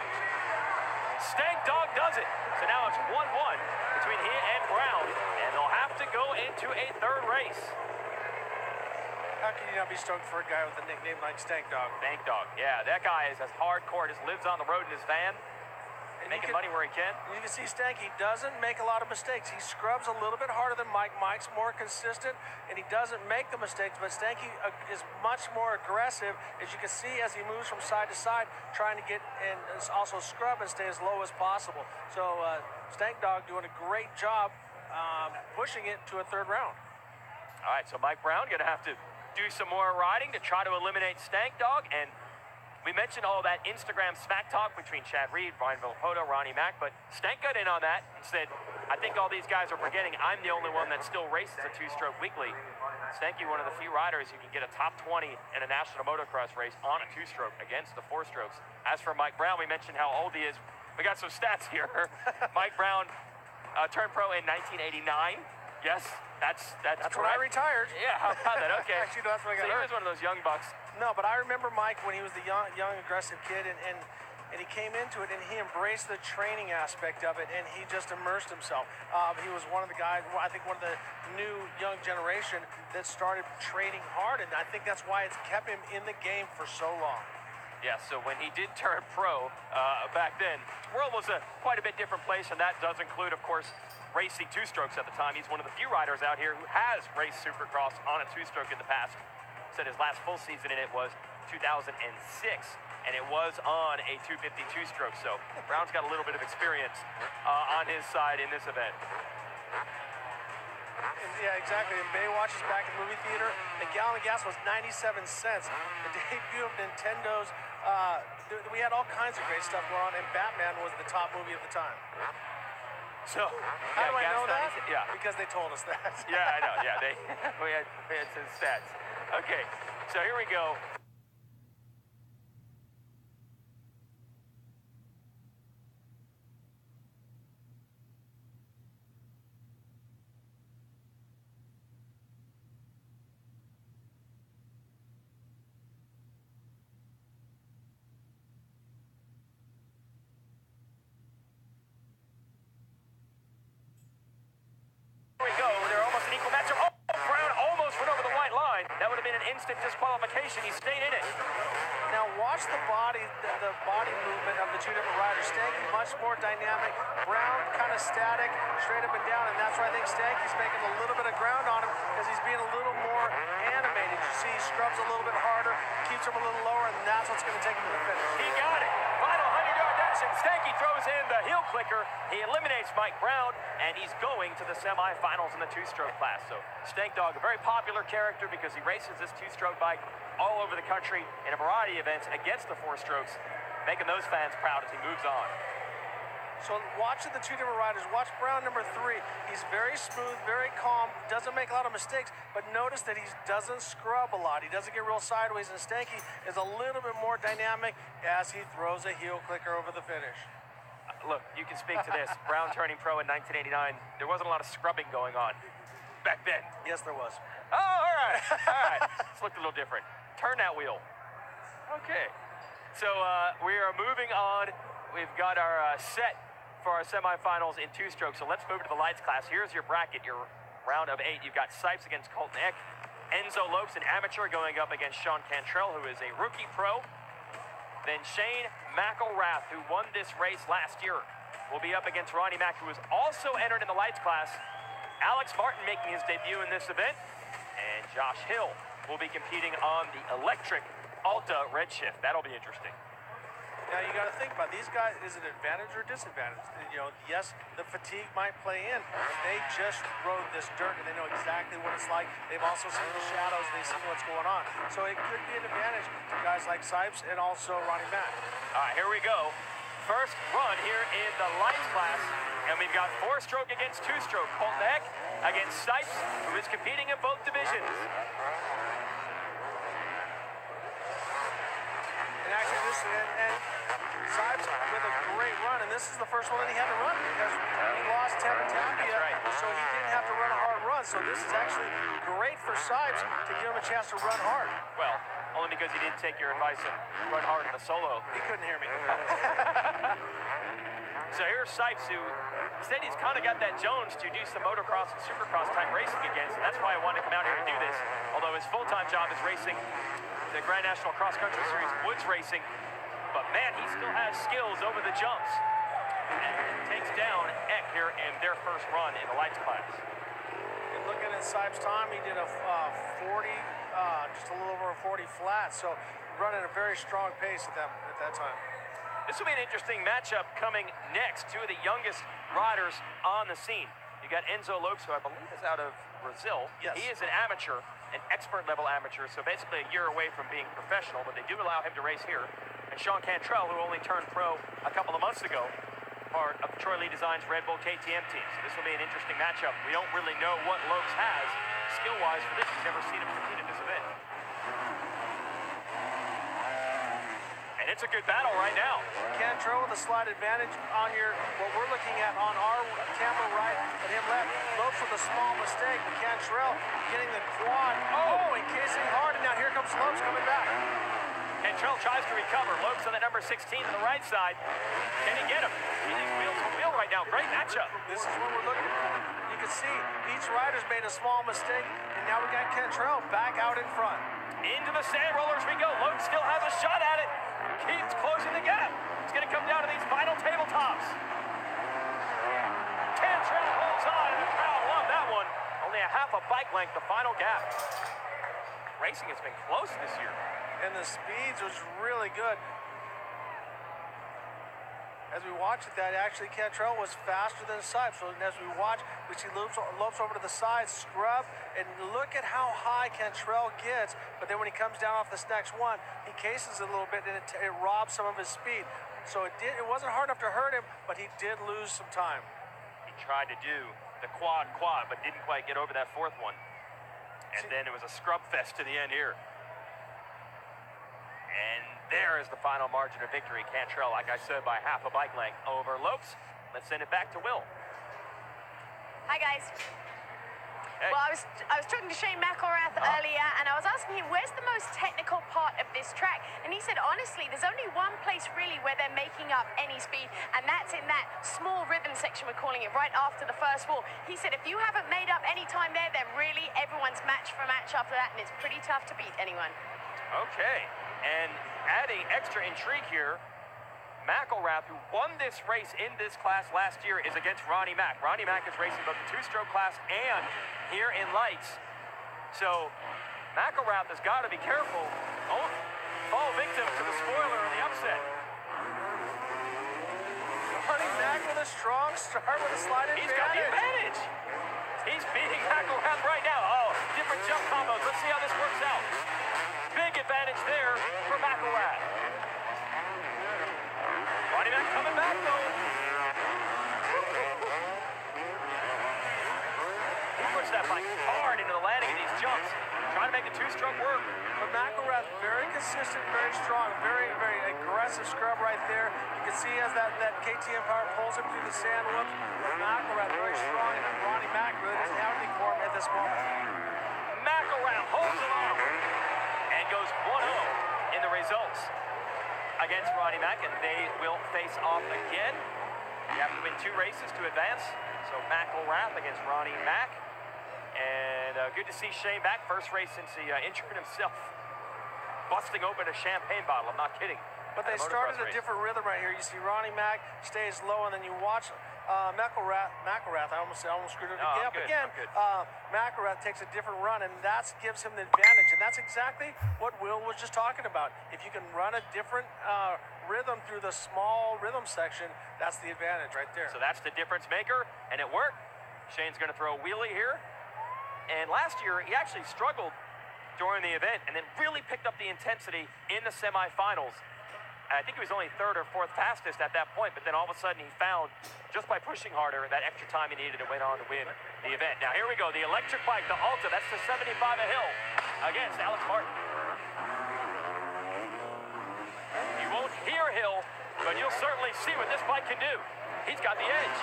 Stank Dog does it. So now it's 1-1 between he and Brown, and they'll have to go into a third race. How can you not be stoked for a guy with a nickname like Stank Dog? Stank Dog, yeah, that guy is as hardcore, just lives on the road in his van, making money where he can. You can see Stanky doesn't make a lot of mistakes. He scrubs a little bit harder than Mike. Mike's more consistent, and he doesn't make the mistakes, but Stanky is much more aggressive, as you can see as he moves from side to side, trying to get and also scrub and stay as low as possible. So Stank Dog doing a great job pushing it to a third round. All right, so Mike Brown going to have to do some more riding to try to eliminate Stank Dog, and we mentioned all that Instagram smack talk between Chad Reed, Brian Villapoto, Ronnie Mack, but Stank got in on that and said, I think all these guys are forgetting I'm the only one that still races a two-stroke weekly. Stanky, one of the few riders who can get a top 20 in a national motocross race on a two-stroke against the four-strokes. As for Mike Brown, we mentioned how old he is. We got some stats here. Mike Brown turned pro in 1989. Yes, that's when correct. I retired. Yeah, how about that? Okay. Actually, that's when I got so hurt. he was one of those young bucks. No, but I remember Mike when he was the young aggressive kid, and he came into it and he embraced the training aspect of it, and he just immersed himself. He was one of the guys, I think one of the new young generation that started training hard, and I think that's why it's kept him in the game for so long. Yeah, so when he did turn pro back then, the world was quite a bit different place, and that does include, of course, racing two-strokes at the time. He's one of the few riders out here who has raced Supercross on a two-stroke in the past. Said his last full season in it was 2006, and it was on a 250 two-stroke. So Brown's got a little bit of experience on his side in this event. Yeah, exactly. And Baywatch is back in movie theater. A gallon of gas was 97 cents. The debut of Nintendo's, we had all kinds of great stuff going on, and Batman was the top movie of the time. So, how do I know that? Yeah. Because they told us that. Yeah, I know. Yeah, we had some stats. Okay, so here we go. Instant disqualification. He stayed in it. Now watch the body movement of the two different riders. Stanky much more dynamic. Brown kind of static, straight up and down, and that's why I think Stanky's making a little bit of ground on him because he's being a little more animated. You see, he scrubs a little bit harder, keeps him a little lower, and that's what's going to take him to the finish. He got it. Final 100-yard dash, and Stanky throws in the heel clicker. He eliminates Mike Brown, and he's going to the semifinals in the two-stroke class. So Stank Dog, a very popular character because he races this two-stroke bike all over the country in a variety of events against the four strokes, making those fans proud as he moves on. So watching the two different riders, watch Brown number 3. He's very smooth, very calm, doesn't make a lot of mistakes, but notice that he doesn't scrub a lot. He doesn't get real sideways, and Stanky is a little bit more dynamic as he throws a heel clicker over the finish. Look, you can speak to this. Brown turning pro in 1989, there wasn't a lot of scrubbing going on back then. Yes, there was. Oh, all right. All right. This looked a little different. Turn that wheel. Okay. So we are moving on. We've got our set for our semifinals in two-stroke. So let's move to the lights class. Here's your bracket, your round of 8. You've got Sipes against Colton Eck. Enzo Lopes, an amateur, going up against Sean Cantrell, who is a rookie pro. Then Shane McElrath, who won this race last year, will be up against Ronnie Mack, who was also entered in the lights class. Alex Martin making his debut in this event. And Josh Hill will be competing on the electric Alta Redshift. That'll be interesting. Now you got to think about these guys. Is it advantage or disadvantage? You know, yes, the fatigue might play in. They just rode this dirt and they know exactly what it's like. They've also seen the shadows. They've seen what's going on. So it could be an advantage to guys like Sipes and also Ronnie Mack. All right, here we go. First run here in the lights class, and we've got 4-stroke against 2-stroke. Colton Eck against Sipes, who is competing in both divisions. And actually, and Sipes with a great run, and this is the first one that he had to run because he lost Tevin Tapia, so he didn't have to run a hard run. So this is actually great for Sipes to give him a chance to run hard. Well, only because he didn't take your advice and run hard in the solo. He couldn't hear me. So here's Sipes, who said he's kind of got that Jones to do some motocross and supercross type racing again, so that's why I wanted to come out here and do this. Although his full-time job is racing the Grand National Cross Country Series woods racing, but man, he still has skills over the jumps. And takes down Eck here in their first run in the lights class. And looking at Sipes' time, he did a 40, just a little over a 40 flat, so running a very strong pace at that time. This will be an interesting matchup coming next. Two of the youngest riders on the scene. You got Enzo Lopes, who I believe is out of Brazil. Yes. He is an amateur, an expert level amateur, so basically a year away from being professional, but they do allow him to race here. And Sean Cantrell, who only turned pro a couple of months ago, part of Troy Lee Design's Red Bull KTM team. So this will be an interesting matchup. We don't really know what Lopes has skill-wise for this. We've never seen him compete at this event. And it's a good battle right now. Cantrell with a slight advantage on what we're looking at on our camera right and him left. Lopes with a small mistake, but Cantrell getting the quad. Oh, encasing hard, and now here comes Lopes coming back. Cantrell tries to recover. Lopes on the number 16 on the right side. Can he get him? He's wheel to wheel right now. Great matchup. This is what we're looking for. You can see each rider's made a small mistake, and now we got Cantrell back out in front. Into the sand rollers we go. Lopes still has a shot at it. Keeps closing the gap. It's going to come down to these final tabletops. Cantrell holds on, and the crowd loved that one. Only a half a bike length, the final gap. Racing has been close this year. And the speeds was really good. As we watched that, actually Cantrell was faster than Sipes. So as we watch, we see Lopes over to the side, scrub, and look at how high Cantrell gets. But then when he comes down off this next one, he cases it a little bit, and it robs some of his speed. So it wasn't hard enough to hurt him, but he did lose some time. He tried to do the quad, but didn't quite get over that fourth one. And then it was a scrub fest to the end here. And there is the final margin of victory. Cantrell, like I said, by half a bike length over Lopes. Let's send it back to Will. Hi, guys. Hey. Well, I was talking to Shane McElrath earlier, and I was asking him, where's the most technical part of this track? And he said, honestly, there's only one place really where they're making up any speed, and that's in that small rhythm section, we're calling it, right after the first wall. He said, if you haven't made up any time there, then really everyone's match for match after that, and it's pretty tough to beat anyone. Okay. And adding extra intrigue here, McElrath, who won this race in this class last year, is against Ronnie Mack. Ronnie Mack is racing both the two-stroke class and here in lights. So McElrath has got to be careful. Don't fall victim to the spoiler and the upset. Ronnie Mack with a strong start with a slight advantage. He's got the advantage. He's beating McElrath right now. Oh, different jump combos. Let's see how this works out. Big advantage there for McElrath. Ronnie Mack coming back, though. He puts that bike hard into the landing of these jumps, trying to make the two-stroke work. But McElrath, very consistent, very strong, very, very aggressive scrub right there. You can see as that KTM car pulls him through the sand loops. But McElrath very strong, and Ronnie Mack really doesn't have anything for him at this moment. McElrath holds him off and goes 1-0 in the results against Ronnie Mack, and they will face off again. You have to win 2 races to advance. So McElrath against Ronnie Mack. And good to see Shane back. First race since he injured himself, busting open a champagne bottle. I'm not kidding. But they started a different rhythm right here. You see Ronnie Mack stays low, and then you watch McElrath. I almost screwed it Oh, up I'm again. good. McElrath takes a different run, and that gives him the advantage. And that's exactly what Will was just talking about. If you can run a different rhythm through the small rhythm section, that's the advantage right there. So that's the difference maker, and it worked. Shane's going to throw a wheelie here. And last year, he actually struggled during the event and then really picked up the intensity in the semifinals. I think he was only third or fourth fastest at that point, but then all of a sudden he found, just by pushing harder, that extra time he needed and went on to win the event. Now here we go, the electric bike, the Alta, that's the 75 a hill against Alex Martin. You won't hear Hill, but you'll certainly see what this bike can do. He's got the edge.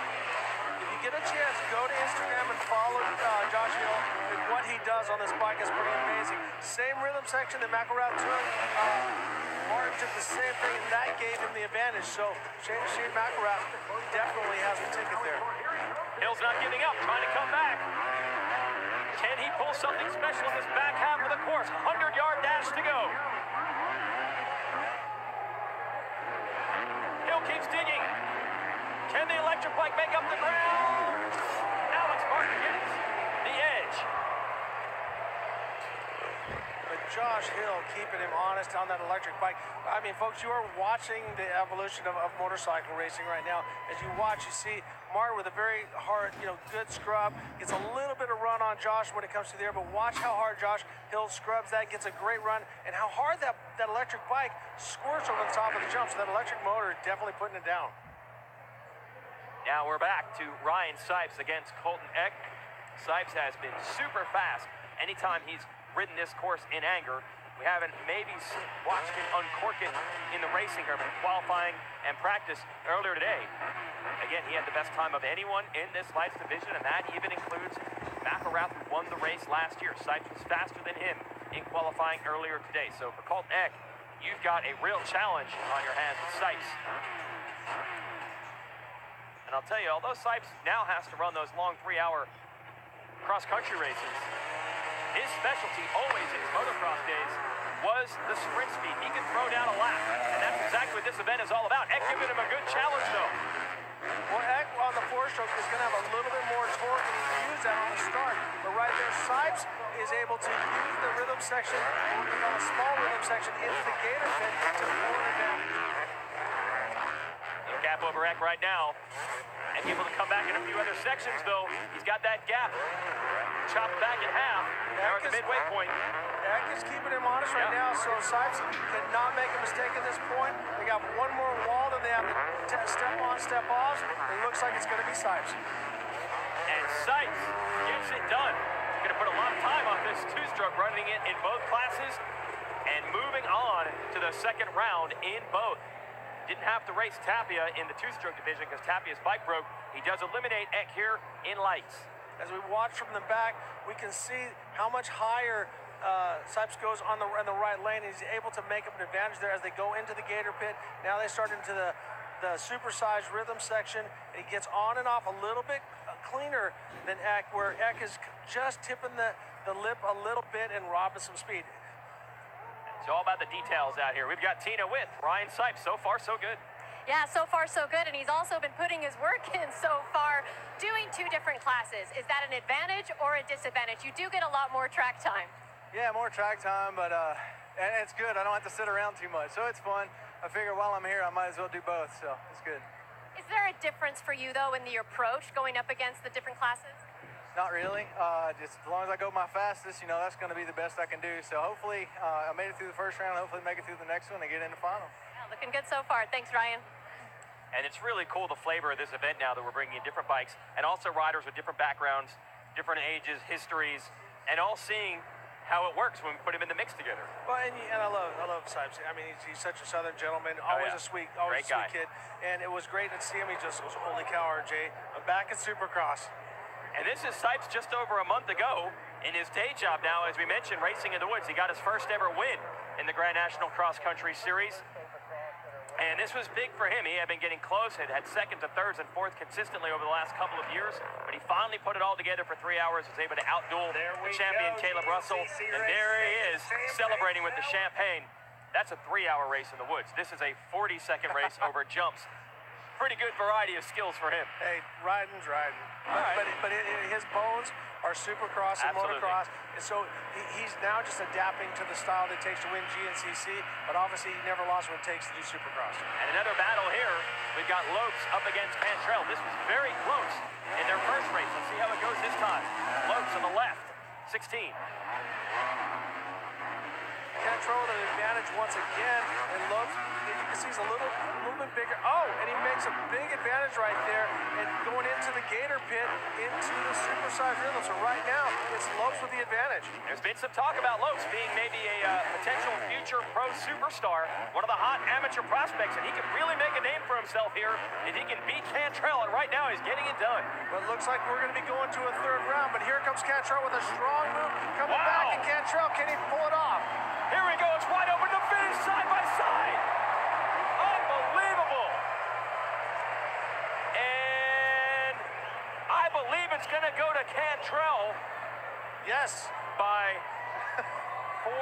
If you get a chance, go to Instagram and follow Josh Hill. And what he does on this bike is pretty amazing. Same rhythm section that McElrath took. Martin took the same thing, and that gave him the advantage. So Shane McElrath definitely has the ticket there. Hill's not giving up, trying to come back. Can he pull something special in this back half of the course? 100-yard dash to go. Hill keeps digging. Can the electric bike make up the ground? Alex Martin gets the edge. But Josh Hill keeping him honest on that electric bike. I mean, folks, you are watching the evolution of motorcycle racing right now. As you watch, you see Martin with a very hard, good scrub. Gets a little bit of run on Josh when it comes to the air, but watch how hard Josh Hill scrubs that, gets a great run, and how hard that electric bike squirts over the top of the jump. So that electric motor is definitely putting it down. Now we're back to Ryan Sipes against Colton Eck. Sipes has been super fast anytime he's ridden this course in anger. We haven't maybe watched him uncork it in the racing here, but qualifying and practice earlier today. Again, he had the best time of anyone in this lights division, and that even includes McElrath, who won the race last year. Sipes was faster than him in qualifying earlier today. So for Colton Eck, you've got a real challenge on your hands with Sipes. And I'll tell you, although Sipes now has to run those long 3-hour cross-country races, his specialty always in his motocross days was the sprint speed. He can throw down a lap, and that's exactly what this event is all about. Eck giving him a good challenge, though. Well, Eck on the four-stroke is going to have a little bit more torque, and he can use that on the start. But right there, Sipes is able to use the rhythm section, a small rhythm section, into the gator pit to pull it down. Little gap over Eck right now. Eck able to come back in a few other sections, though. He's got that gap chopped back in half. Now at the midway point. Eck is keeping him honest right now, so Sipes cannot make a mistake at this point. They got one more wall that they have to step on, step off. It looks like it's going to be Sipes. And Sipes gets it done. He's going to put a lot of time on this two-stroke, running it in both classes and moving on to the second round in both. Didn't have to race Tapia in the two-stroke division because Tapia's bike broke. He does eliminate Eck here in lights. As we watch from the back, we can see how much higher Sipes goes on the right lane. He's able to make up an advantage there as they go into the gator pit. Now they start into the supersized rhythm section. And he gets on and off a little bit cleaner than Eck, where Eck is just tipping the lip a little bit and robbing some speed. It's all about the details out here. We've got Tina with Ryan Sipes. So far, so good. Yeah, so far so good, and he's also been putting his work in so far, doing 2 different classes. Is that an advantage or a disadvantage? You do get a lot more track time. Yeah, more track time, but and it's good. I don't have to sit around too much, so it's fun. I figure while I'm here, I might as well do both, so it's good. Is there a difference for you, though, in the approach going up against the different classes? Not really. Just as long as I go my fastest, that's going to be the best I can do. So hopefully I made it through the first round, hopefully make it through the next one and get in the final. Yeah, looking good so far. Thanks, Ryan. And it's really cool, the flavor of this event now that we're bringing in different bikes and also riders with different backgrounds, different ages, histories, and all seeing how it works when we put them in the mix together. Well, and I love Sipes. I mean, he's such a Southern gentleman, always a sweet kid. And it was great to see him. He just was, holy cow, RJ, I'm back at Supercross. And this is Sipes just over a month ago in his day job now, as we mentioned, racing in the woods. He got his first ever win in the Grand National Cross Country Series. And this was big for him. He had been getting close, had second to thirds and fourth consistently over the last couple of years, but he finally put it all together for 3 hours, was able to outduel the champion Caleb Russell, and there he is, celebrating with the champagne. That's a 3-hour race in the woods. This is a 40-second race over jumps. pretty good variety of skills for him. Hey, riding's riding. All right. But his bones are supercross and Absolutely. motocross, and so he's now just adapting to the style that it takes to win GNCC, but obviously he never lost what it takes to do supercross. And another battle here. We've got Lopes up against Cantrell. This was very close in their first race. Let's see how it goes this time. Lopes on the left, 16. Cantrell with an advantage once again, and Lopes, you can see he's a little bit bigger. Oh, and he makes a big advantage right there, and going into the Gator pit, into the supersized rhythm. So right now, it's Lopes with the advantage. There's been some talk about Lopes being maybe a potential future pro superstar, one of the hot amateur prospects, and he could really make a name for himself here if he can beat Cantrell, and right now he's getting it done. Well, it looks like we're going to be going to a third round, but here comes Cantrell with a strong move. Coming back, and Cantrell, can he pull it off? Here we go, it's wide open to finish side by side. Unbelievable. And I believe it's going to go to Cantrell. Yes. By 4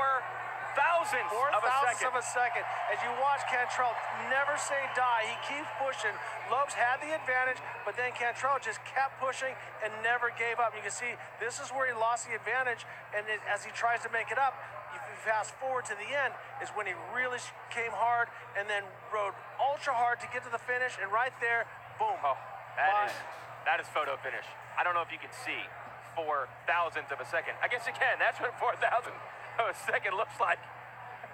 thousandths of a second. As you watch Cantrell never say die, he keeps pushing. Lopes had the advantage, but then Cantrell just kept pushing and never gave up. You can see this is where he lost the advantage, and as he tries to make it up, if you fast forward to the end, is when he really came hard and then rode ultra hard to get to the finish, and right there, boom. Oh, that is photo finish. I don't know if you can see 4 thousandths of a second. I guess you can. That's what 4 thousandths of a second looks like.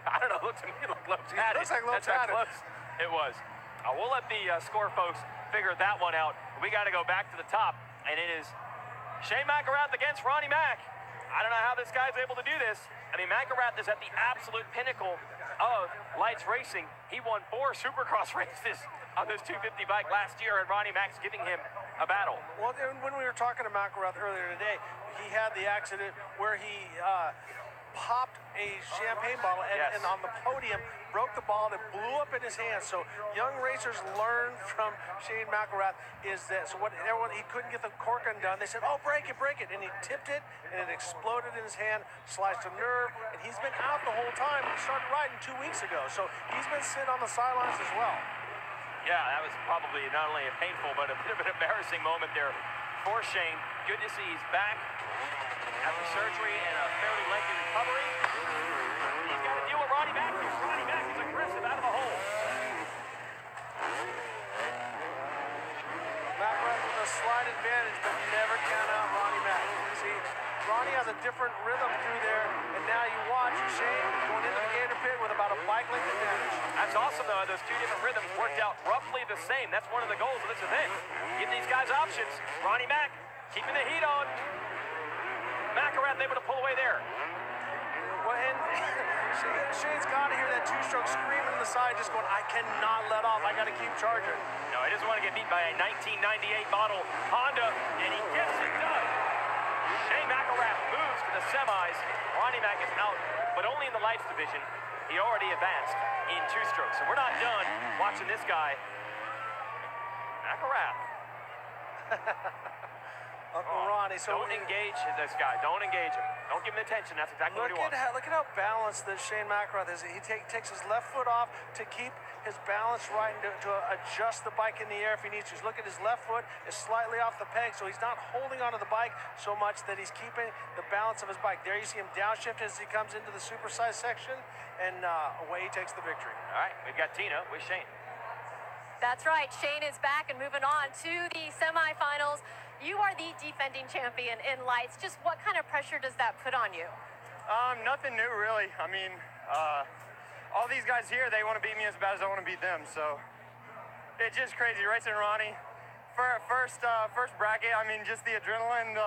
I don't know. It looks to me like Lopes had it. Looks like Lopes That's had how close it was. We'll let the score folks figure that one out. We got to go back to the top, and it is Shane McElrath against Ronnie Mack. I don't know how this guy's able to do this. I mean, McElrath is at the absolute pinnacle of lights racing. He won 4 supercross races on this 250 bike last year, and Ronnie Mack's giving him a battle. Well, when we were talking to McElrath earlier today, he had the accident where he popped a champagne bottle and on the podium broke the bottle. It blew up in his hand. So young racers learn from Shane McElrath is that he couldn't get the cork undone. They said, "Oh, break it," and he tipped it and it exploded in his hand, sliced a nerve, and he's been out the whole time. He started riding 2 weeks ago, so he's been sitting on the sidelines as well. Yeah, that was probably not only a painful but a bit of an embarrassing moment there for Shane. Good to see he's back after surgery and a fairly lengthy recovery. He's got to deal with Ronnie Mack. Ronnie Mack is aggressive out of the hole. McElrath with a slight advantage, but never count out Ronnie Mack. See, Ronnie has a different rhythm through there, and now you watch Shane going into the Gator pit with about a bike length advantage. That's awesome, though. Those 2 different rhythms worked out roughly the same. That's one of the goals of this event. Give these guys options. Ronnie Mack keeping the heat on. McElrath able to pull away there. Well, and Shane's got to hear that 2-stroke screaming on the side, just going, I cannot let off. I got to keep charging. No, he doesn't want to get beat by a 1998 model Honda, and he gets it done. Shane McElrath moves to the semis. Ronnie Mack is out, but only in the lights division. He already advanced in 2 strokes. So we're not done watching this guy. McElrath. Uncle Ronnie. So don't engage this guy. Don't engage him. Don't give him attention. That's exactly what he wants. Look at how balanced that Shane McElrath is. He takes his left foot off to keep his balance right and to adjust the bike in the air if he needs to. Look at his left foot is slightly off the peg, so he's not holding onto the bike so much that he's keeping the balance of his bike. There you see him downshift as he comes into the supersized section, and away he takes the victory. All right, we've got Tina with Shane. That's right. Shane is back and moving on to the semifinals. You are the defending champion in lights. Just what kind of pressure does that put on you? Nothing new, really. I mean, all these guys here, they want to beat me as bad as I want to beat them. So it's just crazy racing Ronnie. First bracket, I mean, just the adrenaline,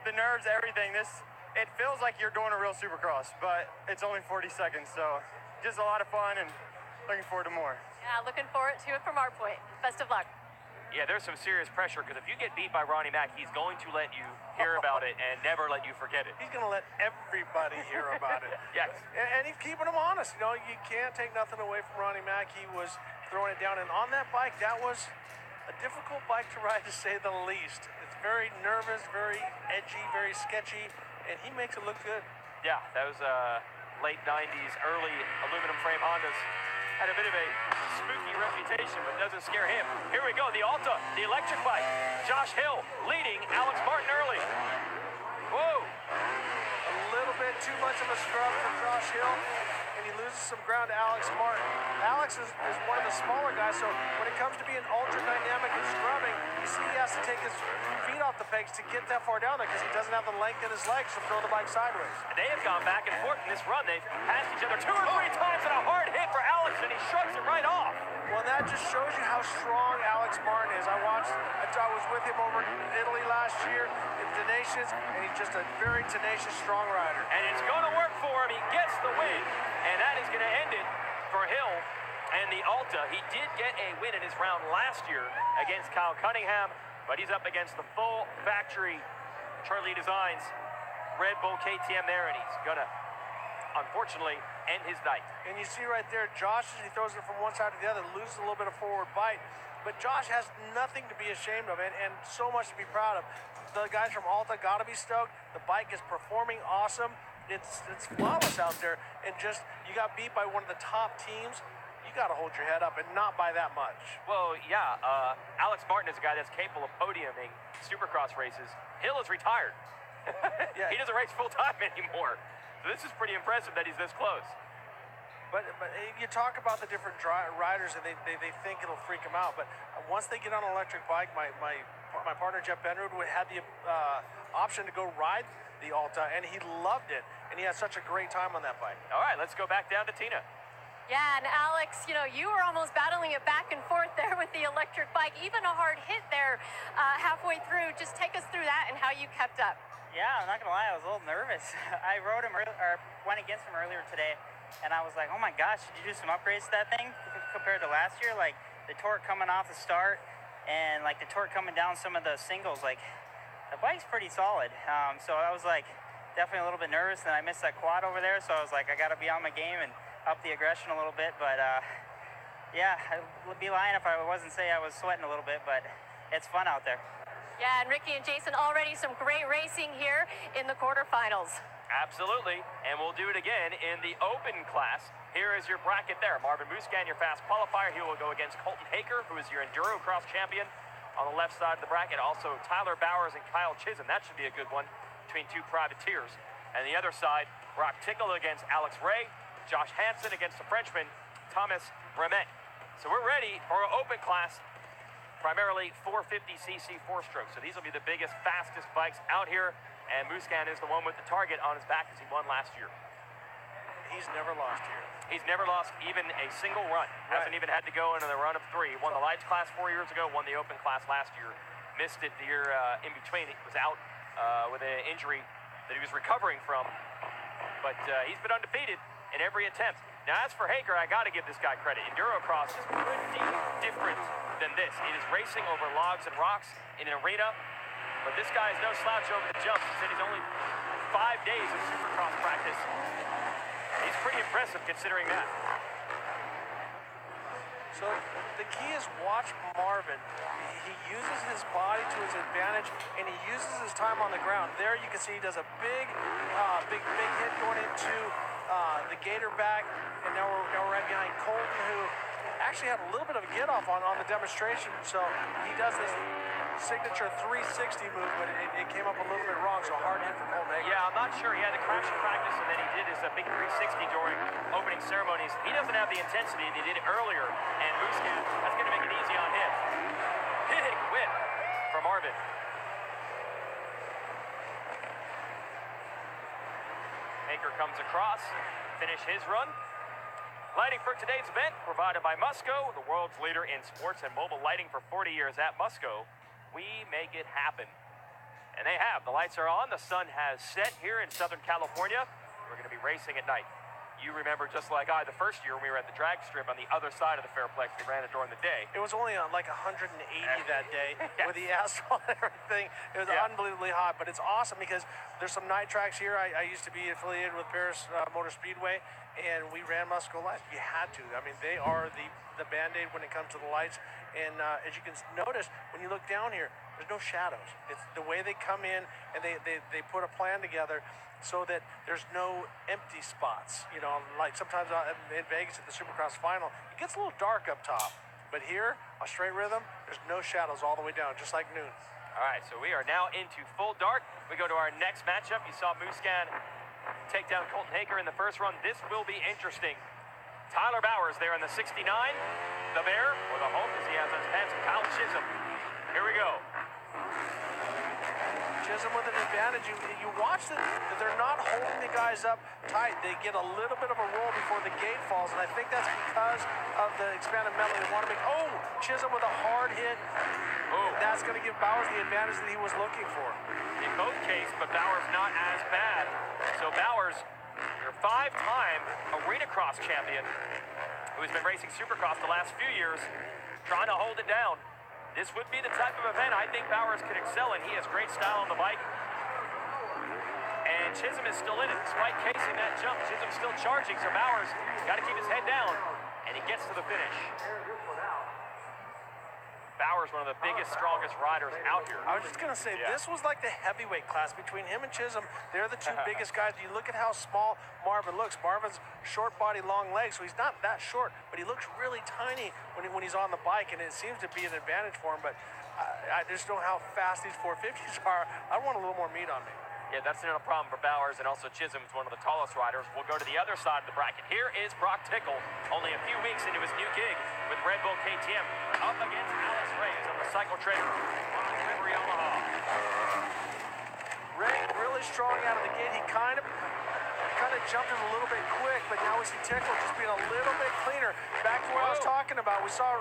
the nerves, everything. It feels like you're doing a real supercross, but it's only 40 seconds. So just a lot of fun and looking forward to more. Yeah, looking forward to it from our point. Best of luck. Yeah, there's some serious pressure because if you get beat by Ronnie Mack, he's going to let you hear about it and never let you forget it. He's going to let everybody hear about it. Yes. And he's keeping him honest. You know, you can't take nothing away from Ronnie Mack. He was throwing it down. And on that bike, that was a difficult bike to ride, to say the least. It's very nervous, very edgy, very sketchy, and he makes it look good. Yeah, that was late 90s, early aluminum frame Hondas. had a bit of a spooky reputation, but doesn't scare him. Here we go, the Alta, the electric bike. Josh Hill leading Alex Martin early. Whoa. A little bit too much of a scrub for Josh Hill, and he loses some ground to Alex Martin. Alex is one of the smaller guys, so when it comes to being ultra dynamic and scrubbing, you see he has to take his feet off the pegs to get that far down there because he doesn't have the length in his legs to throw the bike sideways. And they have gone back and forth in this run. They've passed each other 2 or 3 times, and a hard hit for Alex, and he shrugs it right off. Well, that just shows you how strong Alex Martin is. I was with him over in Italy last year in Tenacious, and he's just a very tenacious, strong rider. And it's going to work for him. He gets the win, and that is going to end it for Hill and the Alta. He did get a win in his round last year against Kyle Cunningham, but he's up against the full factory Charlie Designs Red Bull KTM there, and he's going to, unfortunately, end his night. And you see right there, Josh, as he throws it from one side to the other, loses a little bit of forward bite. But Josh has nothing to be ashamed of and so much to be proud of. The guys from Alta got to be stoked. The bike is performing awesome. It's flawless out there. And just, you got beat by one of the top teams. You got to hold your head up and not by that much. Well, yeah, Alex Martin is a guy that's capable of podiuming Supercross races. Hill is retired. Yeah. He doesn't race full-time anymore. So this is pretty impressive that he's this close. But you talk about the different riders and they think it'll freak them out. But once they get on an electric bike, my partner Jeff Benrud had the option to go ride the Alta, and he loved it. And he had such a great time on that bike. All right, let's go back down to Tina. Yeah, and Alex, you know, you were almost battling it back and forth there with the electric bike. Even a hard hit there halfway through. Just take us through that and how you kept up. Yeah, I'm not gonna lie, I was a little nervous. I rode him or went against him earlier today, and I was like, oh my gosh, did you do some upgrades to that thing compared to last year? Like the torque coming off the start and like the torque coming down some of the singles, like the bike's pretty solid. So I was like definitely a little bit nervous, and I missed that quad over there, so I was like, I gotta be on my game and up the aggression a little bit. But yeah, I would be lying if I wasn't say I was sweating a little bit, but it's fun out there. Yeah, and Ricky and Jason, already some great racing here in the quarterfinals. Absolutely, and we'll do it again in the open class. Here is your bracket there. Marvin Muscan, your fast qualifier. He will go against Colton Haker, who is your Enduro Cross champion. On the left side of the bracket, also Tyler Bowers and Kyle Chisholm. That should be a good one between 2 privateers. And the other side, Brock Tickle against Alex Ray, Josh Hansen against the Frenchman, Thomas Bremet. So we're ready for our open class, primarily 450cc 4-stroke. So these will be the biggest, fastest bikes out here. And Muscan is the one with the target on his back as he won last year. He's never lost here. He's never lost even a single run. Right. Hasn't even had to go into the run of 3. Won the lights class 4 years ago, won the open class last year. Missed it the year in between. He was out with an injury that he was recovering from. But he's been undefeated in every attempt. Now, as for Haker, I got to give this guy credit. Endurocross is pretty different than this. It is racing over logs and rocks in an arena. But this guy is no slouch over the jumps. He said he's only 5 days of Supercross practice. He's pretty impressive considering that. So the key is watch Marvin. He uses his body to his advantage, and he uses his time on the ground. There you can see he does a big hit going into the gator back, and now we're right behind Colton, who actually had a little bit of a get off on the demonstration. So he does this signature 360 move, but it came up a little bit wrong, so a hard hit for Colton Hager. Yeah, I'm not sure. He had the crash in practice, and then he did his big 360 during opening ceremonies. He doesn't have the intensity that he did earlier, and Muscan, that's going to make it easy on him. Big whip from Marvin. Haker comes across, finish his run. Lighting for today's event provided by Musco, the world's leader in sports and mobile lighting for 40 years. At Musco, we make it happen. And they have. The lights are on. The sun has set here in Southern California. We're going to be racing at night. You remember, just like I, the first year when we were at the drag strip on the other side of the Fairplex, we ran it during the day. It was only like 180 that day with the asphalt and everything. It was unbelievably hot, but it's awesome because there's some night tracks here. I used to be affiliated with Paris Motor Speedway, and we ran Musco lights. You had to. I mean, they are the Band-Aid when it comes to the lights. And as you can notice, when you look down here, there's no shadows. It's the way they come in and they put a plan together so that there's no empty spots. You know, like sometimes in Vegas at the Supercross final, it gets a little dark up top. But here, a straight rhythm, there's no shadows all the way down, just like noon. All right, so we are now into full dark. We go to our next matchup. You saw Muscan take down Colton Haker in the first run. This will be interesting. Tyler Bowers there in the 69. The Bear, or the Hulk, as he has on his pants, and Kyle Chisholm. Here we go. Chisholm with an advantage. You watch that they're not holding the guys up tight. They get a little bit of a roll before the gate falls, and I think that's because of the expanded metal. They want to make, Chisholm with a hard hit. Oh. That's going to give Bowers the advantage that he was looking for. In both cases, but Bowers not as bad. So Bowers, your 5-time arena cross champion, who's been racing Supercross the last few years, trying to hold it down. This would be the type of event I think Bowers could excel in. He has great style on the bike. And Chisholm is still in it. Despite casing that jump, Chisholm's still charging, so Bowers got to keep his head down, and he gets to the finish. Bowers, one of the biggest, strongest riders out here. I was just going to say, this was like the heavyweight class. Between him and Chisholm, they're the two biggest guys. You look at how small Marvin looks. Marvin's short body, long legs, so he's not that short, but he looks really tiny when he's on the bike, and it seems to be an advantage for him, but I just know how fast these 450s are. I want a little more meat on me. Yeah, that's another problem for Bowers, and also Chisholm's one of the tallest riders. We'll go to the other side of the bracket. Here is Brock Tickle, only a few weeks into his new gig with Red Bull KTM, up against Alex Reyes of the Cycle Trader on River Yamaha. Ray really strong out of the gate. He kind of jumped in a little bit quick, but now we see Tickle just being a little bit cleaner. Back to what I was talking about. We saw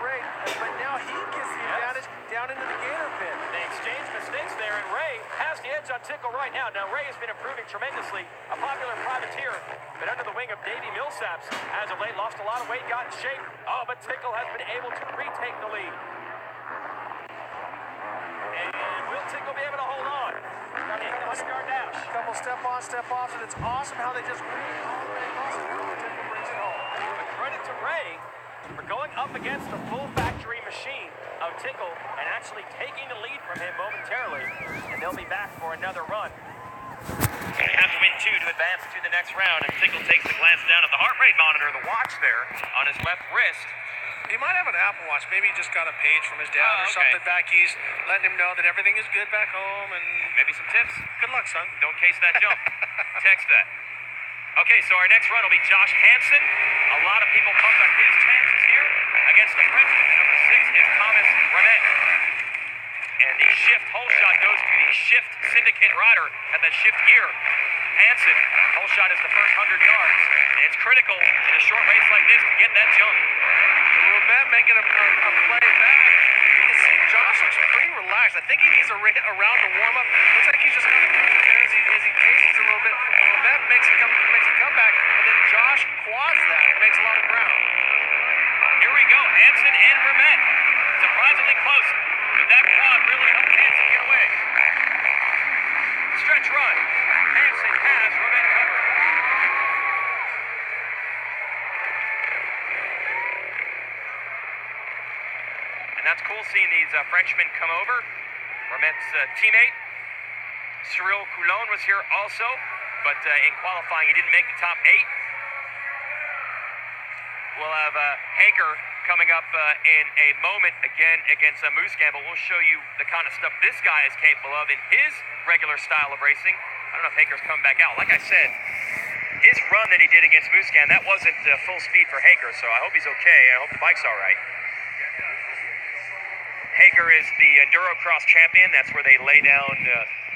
Ray, but now he gets the advantage down into the gator pit. They exchange mistakes there, and Ray has the edge on Tickle right now. Now, Ray has been improving tremendously, a popular privateer, but under the wing of Davey Millsaps, as of late, lost a lot of weight, got in shape. Oh, but Tickle has been able to retake the lead. And will Tickle be able to hold on? Got a 100-yard dash. Couple step on, step off, and it's awesome how they just really all the way across the field. Tickle brings it home. But credit to Ray for going up against the full factory machine of Tickle and actually taking the lead from him momentarily, and they'll be back for another run. You have to win 2 to advance to the next round, and Tickle takes a glance down at the heart rate monitor, the watch there on his left wrist. He might have an Apple Watch. Maybe he just got a page from his dad or something back east, letting him know that everything is good back home. And maybe some tips. Good luck, son. Don't case that jump. Text that. Okay, so our next run will be Josh Hansen. A lot of people pumped on his chances here against the Frenchman. Number 6 is Thomas Remet. And the shift hole shot goes to the shift syndicate rider at the shift gear. Hansen, hole shot is the first 100 yards. And it's critical in a short race like this to get that jump. Remet making a play back. You can see Josh looks pretty relaxed. I think he needs a round to warm up. Looks like he's just kind of as he paces a little bit. Remet makes a comeback, and then Josh quads that and makes a lot of ground. Here we go, Hansen and Remet. Surprisingly close, but that quad really helped Hansen get away. Stretch run. Hansen has Remet covered. And that's cool seeing these Frenchmen come over. Remet's teammate, Cyril Coulon, was here also, but in qualifying he didn't make the top 8. We'll have Haker coming up in a moment again against Muscan, but we'll show you the kind of stuff this guy is capable of in his regular style of racing. I don't know if Haker's coming back out. Like I said, his run that he did against Muscan, that wasn't full speed for Haker, so I hope he's okay. I hope the bike's all right. Haker is the Enduro Cross champion. That's where they lay down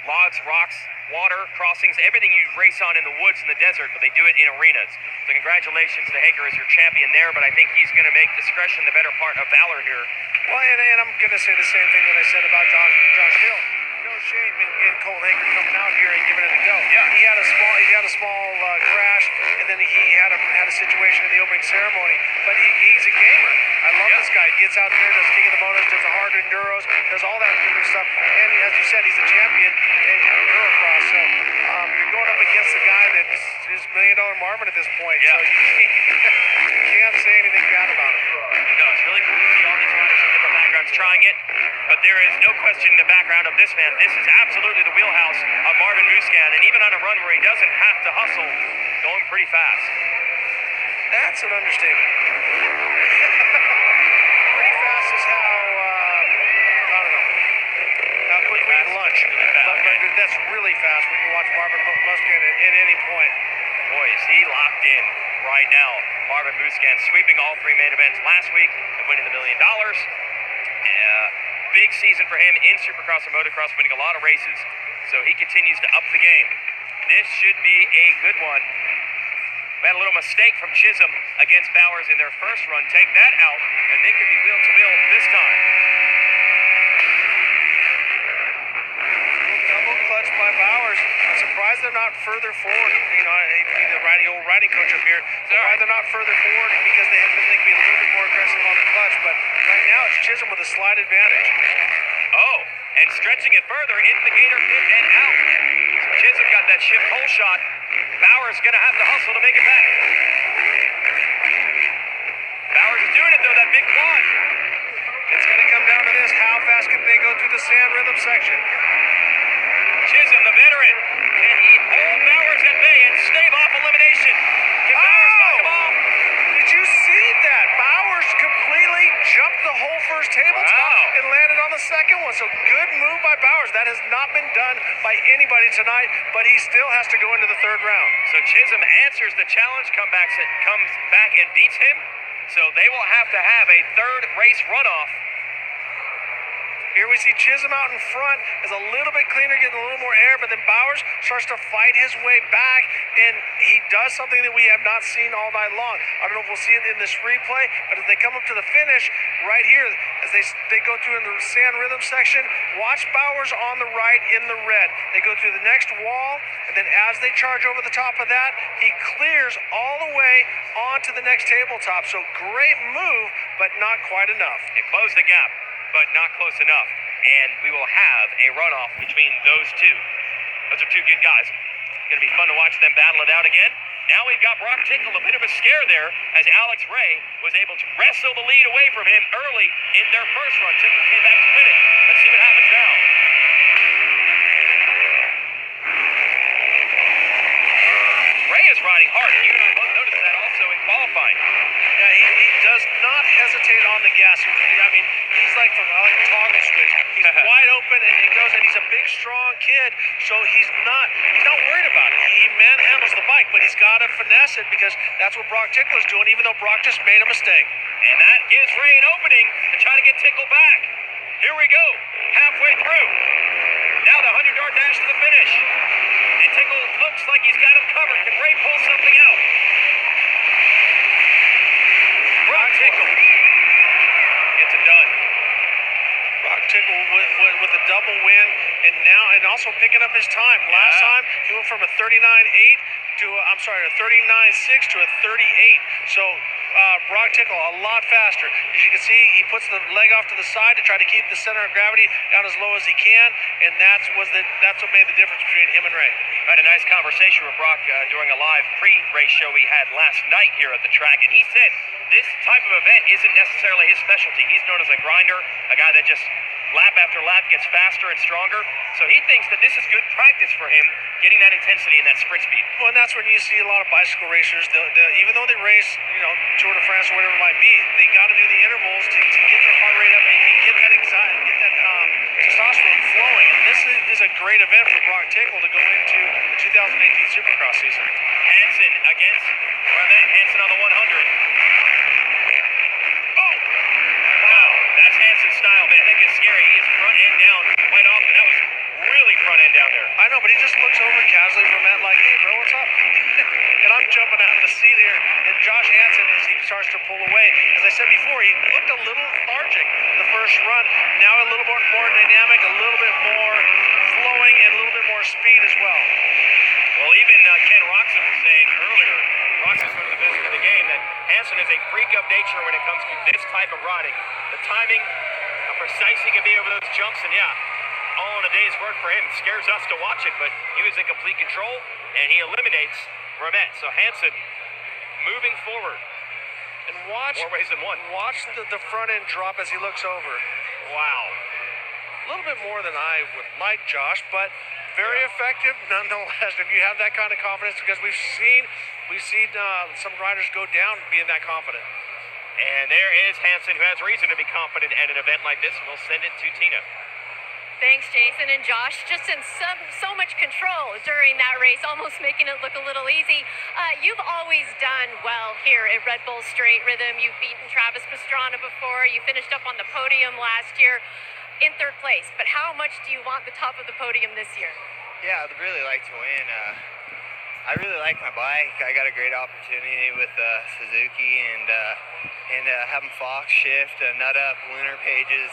logs, rocks, water, crossings, everything you race on in the woods and the desert, but they do it in arenas. So congratulations to Haker as your champion there, but I think he's going to make discretion the better part of valor here. Well, and I'm going to say the same thing that I said about Josh Hill. No shame in Colton Haker coming out here and giving it a go. Yeah. He had a small crash, and then he had a situation in the opening ceremony, but he's a gamer. I love this guy. He gets out there, does King of the Motors, does the hard enduros, does all that good stuff. And as you said, he's a champion in Endurocross. So you're going up against a guy that is $1 million Marvin at this point. Yeah. So you can't say anything bad about him. No, it's really cool to see all these riders from different backgrounds trying it, but there is no question in the background of this man. This is absolutely the wheelhouse of Marvin Musquin, and even on a run where he doesn't have to hustle, going pretty fast. That's an understatement. Pretty fast is how, I don't know, how quick we eat lunch. But that's really fast when you watch Marvin Musquin at any point. Boy, is he locked in right now. Marvin Musquin sweeping all three main events last week and winning the $1 million. Big season for him in Supercross and Motocross, winning a lot of races, so he continues to up the game. This should be a good one. We had a little mistake from Chisholm against Bowers in their first run. Take that out, and they could be wheel to wheel this time. Double clutch by Bowers. I'm surprised they're not further forward. You know, I hate to be the old riding coach up here. Why they're not further forward? Because they think they can be a little bit more aggressive on the clutch. But right now it's Chisholm with a slight advantage. Oh, and stretching it further into the gator pit and out. So Chisholm got that shift hole shot. Bowers going to have to hustle to make it back. Bowers is doing it though, that big quad. It's going to come down to this. How fast can they go through the sand rhythm section? Chisholm, the veteran, can he hold Bowers at bay and stave off elimination? Can Bowers knock him off? Did you see that? Bowers completely jumped the whole first tabletop and landed on the second one. So good move by Bowers. That has not been done by anybody tonight, but he still has to go into the third round. So Chisholm answers the challenge, comes back and beats him. So they will have to have a third race runoff. Here we see Chisholm out in front, is a little bit cleaner, getting a little more air, but then Bowers starts to fight his way back, and he does something that we have not seen all night long. I don't know if we'll see it in this replay, but as they come up to the finish, right here, as they go through in the sand rhythm section, watch Bowers on the right in the red. They go through the next wall, and then as they charge over the top of that, he clears all the way onto the next tabletop. So great move, but not quite enough. It closed the gap, but not close enough. And we will have a runoff between those two. Those are two good guys. Going to be fun to watch them battle it out again. Now we've got Brock Tickle, a bit of a scare there, as Alex Ray was able to wrestle the lead away from him early in their first run. Tickle came back to win it. Let's see what happens now. Ray is riding hard, and you and I both noticed that also in qualifying. Yeah, he does not hesitate on the gas. I mean, he's like from a toggle switch. He's wide open, and he goes, and he's a big, strong kid, so he's not worried about it. He manhandles the bike, but he's got to finesse it because that's what Brock Tickle is doing, even though Brock just made a mistake. And that gives Ray an opening to try to get Tickle back. Here we go, halfway through. Now the 100-yard dash to the finish. And Tickle looks like he's got him covered. Can Ray pull something out? Brock Tickle gets it done. Brock Tickle with a double win, and also picking up his time. Last time he went from a 39.8 to a 39.6 to a 38. So Brock Tickle a lot faster. As you can see, he puts the leg off to the side to try to keep the center of gravity down as low as he can, and that's what made the difference between him and Ray. I had a nice conversation with Brock during a live pre-race show we had last night here at the track, and he said this type of event isn't necessarily his specialty. He's known as a grinder, a guy that just lap after lap gets faster and stronger. So he thinks that this is good practice for him, getting that intensity and that sprint speed. Well, and that's when you see a lot of bicycle racers, even though they race, Tour de France or whatever it might be, they got to do the intervals to get their heart rate up and get that anxiety, get that testosterone flowing. And this is a great event for Brock Tickle to go into the 2018 Supercross season. Hansen against Hansen on the 100. Oh! Wow, that's Hansen's style, but I think it's scary. He is front end down quite often. That was really front end down there. I know, but he just looks over casually from that like, hey, bro, what's up? And I'm jumping out of the seat here. And Josh Hansen, as he starts to pull away, as I said before, he looked a little lethargic the first run. Now a little bit more dynamic, a little bit more flowing, and a little bit more speed as well. Well, even Ken Roxon was saying earlier, Roxon's one of the best in the game, that Hansen is a freak of nature when it comes to this type of riding. The timing, how precise he can be over those jumps, and all in a day's work for him. Scares us to watch it, but he was in complete control, and he eliminates Ramette. So Hansen moving forward. And watch more ways than one. Watch the front end drop as he looks over. Wow. A little bit more than I would like, Josh, but very effective nonetheless. If you have that kind of confidence, because we've seen some riders go down being that confident. And there is Hansen, who has reason to be confident at an event like this, and we'll send it to Tina. Thanks, Jason and Josh. Just in so much control during that race, almost making it look a little easy. You've always done well here at Red Bull Straight Rhythm. You've beaten Travis Pastrana before. You finished up on the podium last year in third place. But how much do you want the top of the podium this year? Yeah, I'd really like to win. I really like my bike. I got a great opportunity with Suzuki and having Fox shift, nut up, lunar pages.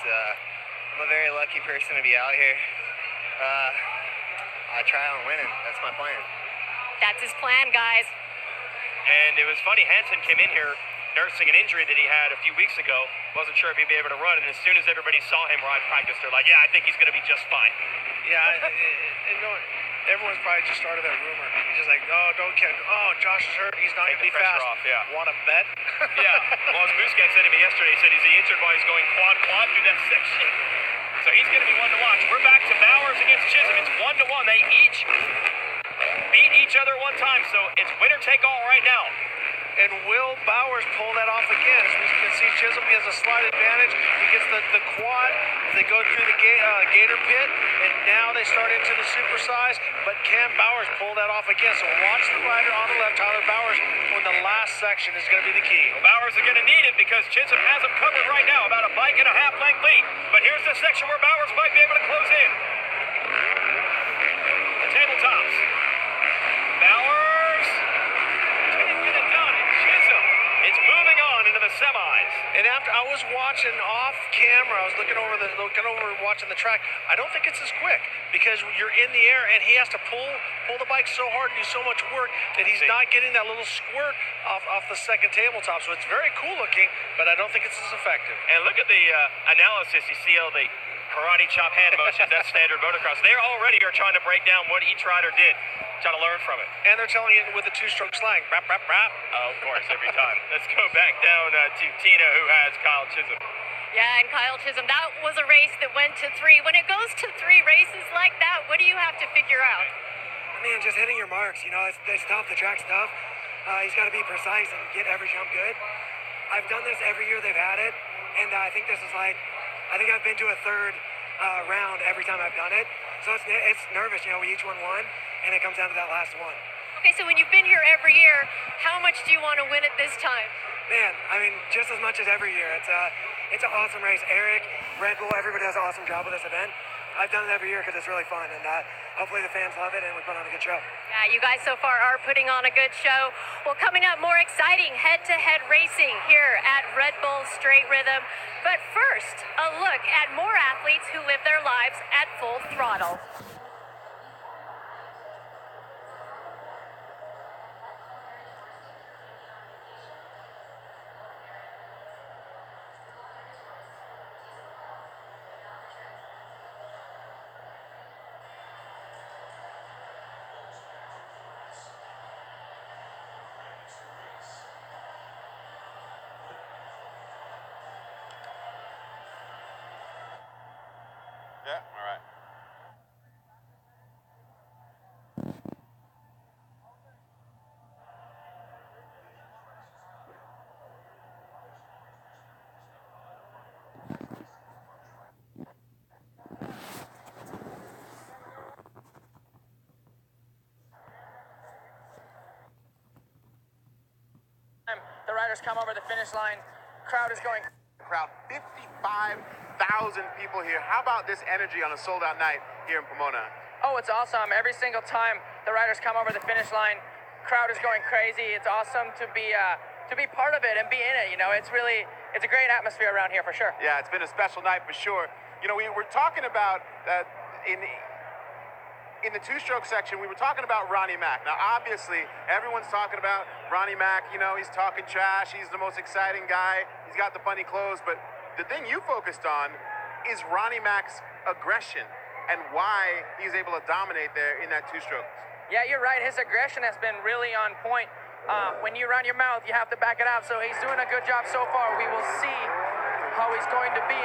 I'm a very lucky person to be out here. I try on winning. That's my plan. That's his plan, guys. And it was funny, Hansen came in here nursing an injury that he had a few weeks ago. Wasn't sure if he'd be able to run, and as soon as everybody saw him ride practice, they're like, yeah, I think he's going to be just fine. Yeah, everyone's probably just started that rumor. Just like, oh, don't care. Oh, Josh is hurt. He's not going to be fast. Off, yeah. Want to bet? Yeah. Well, as Muscat said to me yesterday, he said he's injured while he's going quad through that section. So he's going to be one to watch. We're back to Bowers against Chisholm. It's 1-1. They each beat each other one time, so it's winner take all right now. And will Bowers pull that off again? As we can see, Chisholm, he has a slight advantage. He gets the quad. They go through the gator pit, and now they start into the supersize. But can Bowers pull that off again? So watch the rider on the left, Tyler Bowers, when the last section is going to be the key. Well, Bowers is going to need it because Chisholm has him covered right now, about a bike and a half length lead. But here's the section where Bowers might be able to close in. The tabletops. Bowers didn't get it done, and Chisholm is moving on into the semis. And after I was watching off camera, I was looking over watching the track. I don't think it's as quick because you're in the air and he has to pull the bike so hard and do so much work that he's not getting that little squirt off the second tabletop. So it's very cool looking, but I don't think it's as effective. And look at the analysis. You see all the karate chop hand motions. That's standard motocross. They already are trying to break down what each rider did, trying to learn from it. And they're telling you with the two-stroke slang, rap, rap, rap. Oh, of course, every time. Let's go back down to Tina, who has Kyle Chisholm. Yeah, and Kyle Chisholm, that was a race that went to 3. When it goes to 3 races like that, what do you have to figure out? I mean, just hitting your marks. You know, it's tough. The track's tough. He's got to be precise and get every jump good. I've done this every year they've had it, and I think this is like, I think I've been to a third round every time I've done it. So it's nervous. You know, we each won one, and it comes down to that last one. Okay, so when you've been here every year, how much do you want to win it this time? Man, I mean, just as much as every year. It's an awesome race. Eric, Red Bull, everybody does an awesome job with this event. I've done it every year because it's really fun, and hopefully the fans love it, and we put on a good show. Yeah, you guys so far are putting on a good show. Well, coming up, more exciting head-to-head racing here at Red Bull Straight Rhythm. But first, a look at more athletes who live their lives at full throttle. Yeah, all right. The riders come over the finish line. Crowd is going. Crowd, 55,000 people here. How about this energy on a sold-out night here in Pomona? Oh, it's awesome. Every single time the riders come over the finish line, crowd is going crazy. It's awesome to be part of it and be in it. You know, it's a great atmosphere around here for sure. Yeah, it's been a special night for sure. You know, we were talking about in the two-stroke section, we were talking about Ronnie Mack. Now, obviously, everyone's talking about Ronnie Mack. You know, he's talking trash. He's the most exciting guy. He's got the funny clothes. But the thing you focused on is Ronnie Mack's aggression and why he's able to dominate there in that two-stroke. Yeah, you're right. His aggression has been really on point. When you run your mouth, you have to back it out. So he's doing a good job so far. We will see how he's going to be.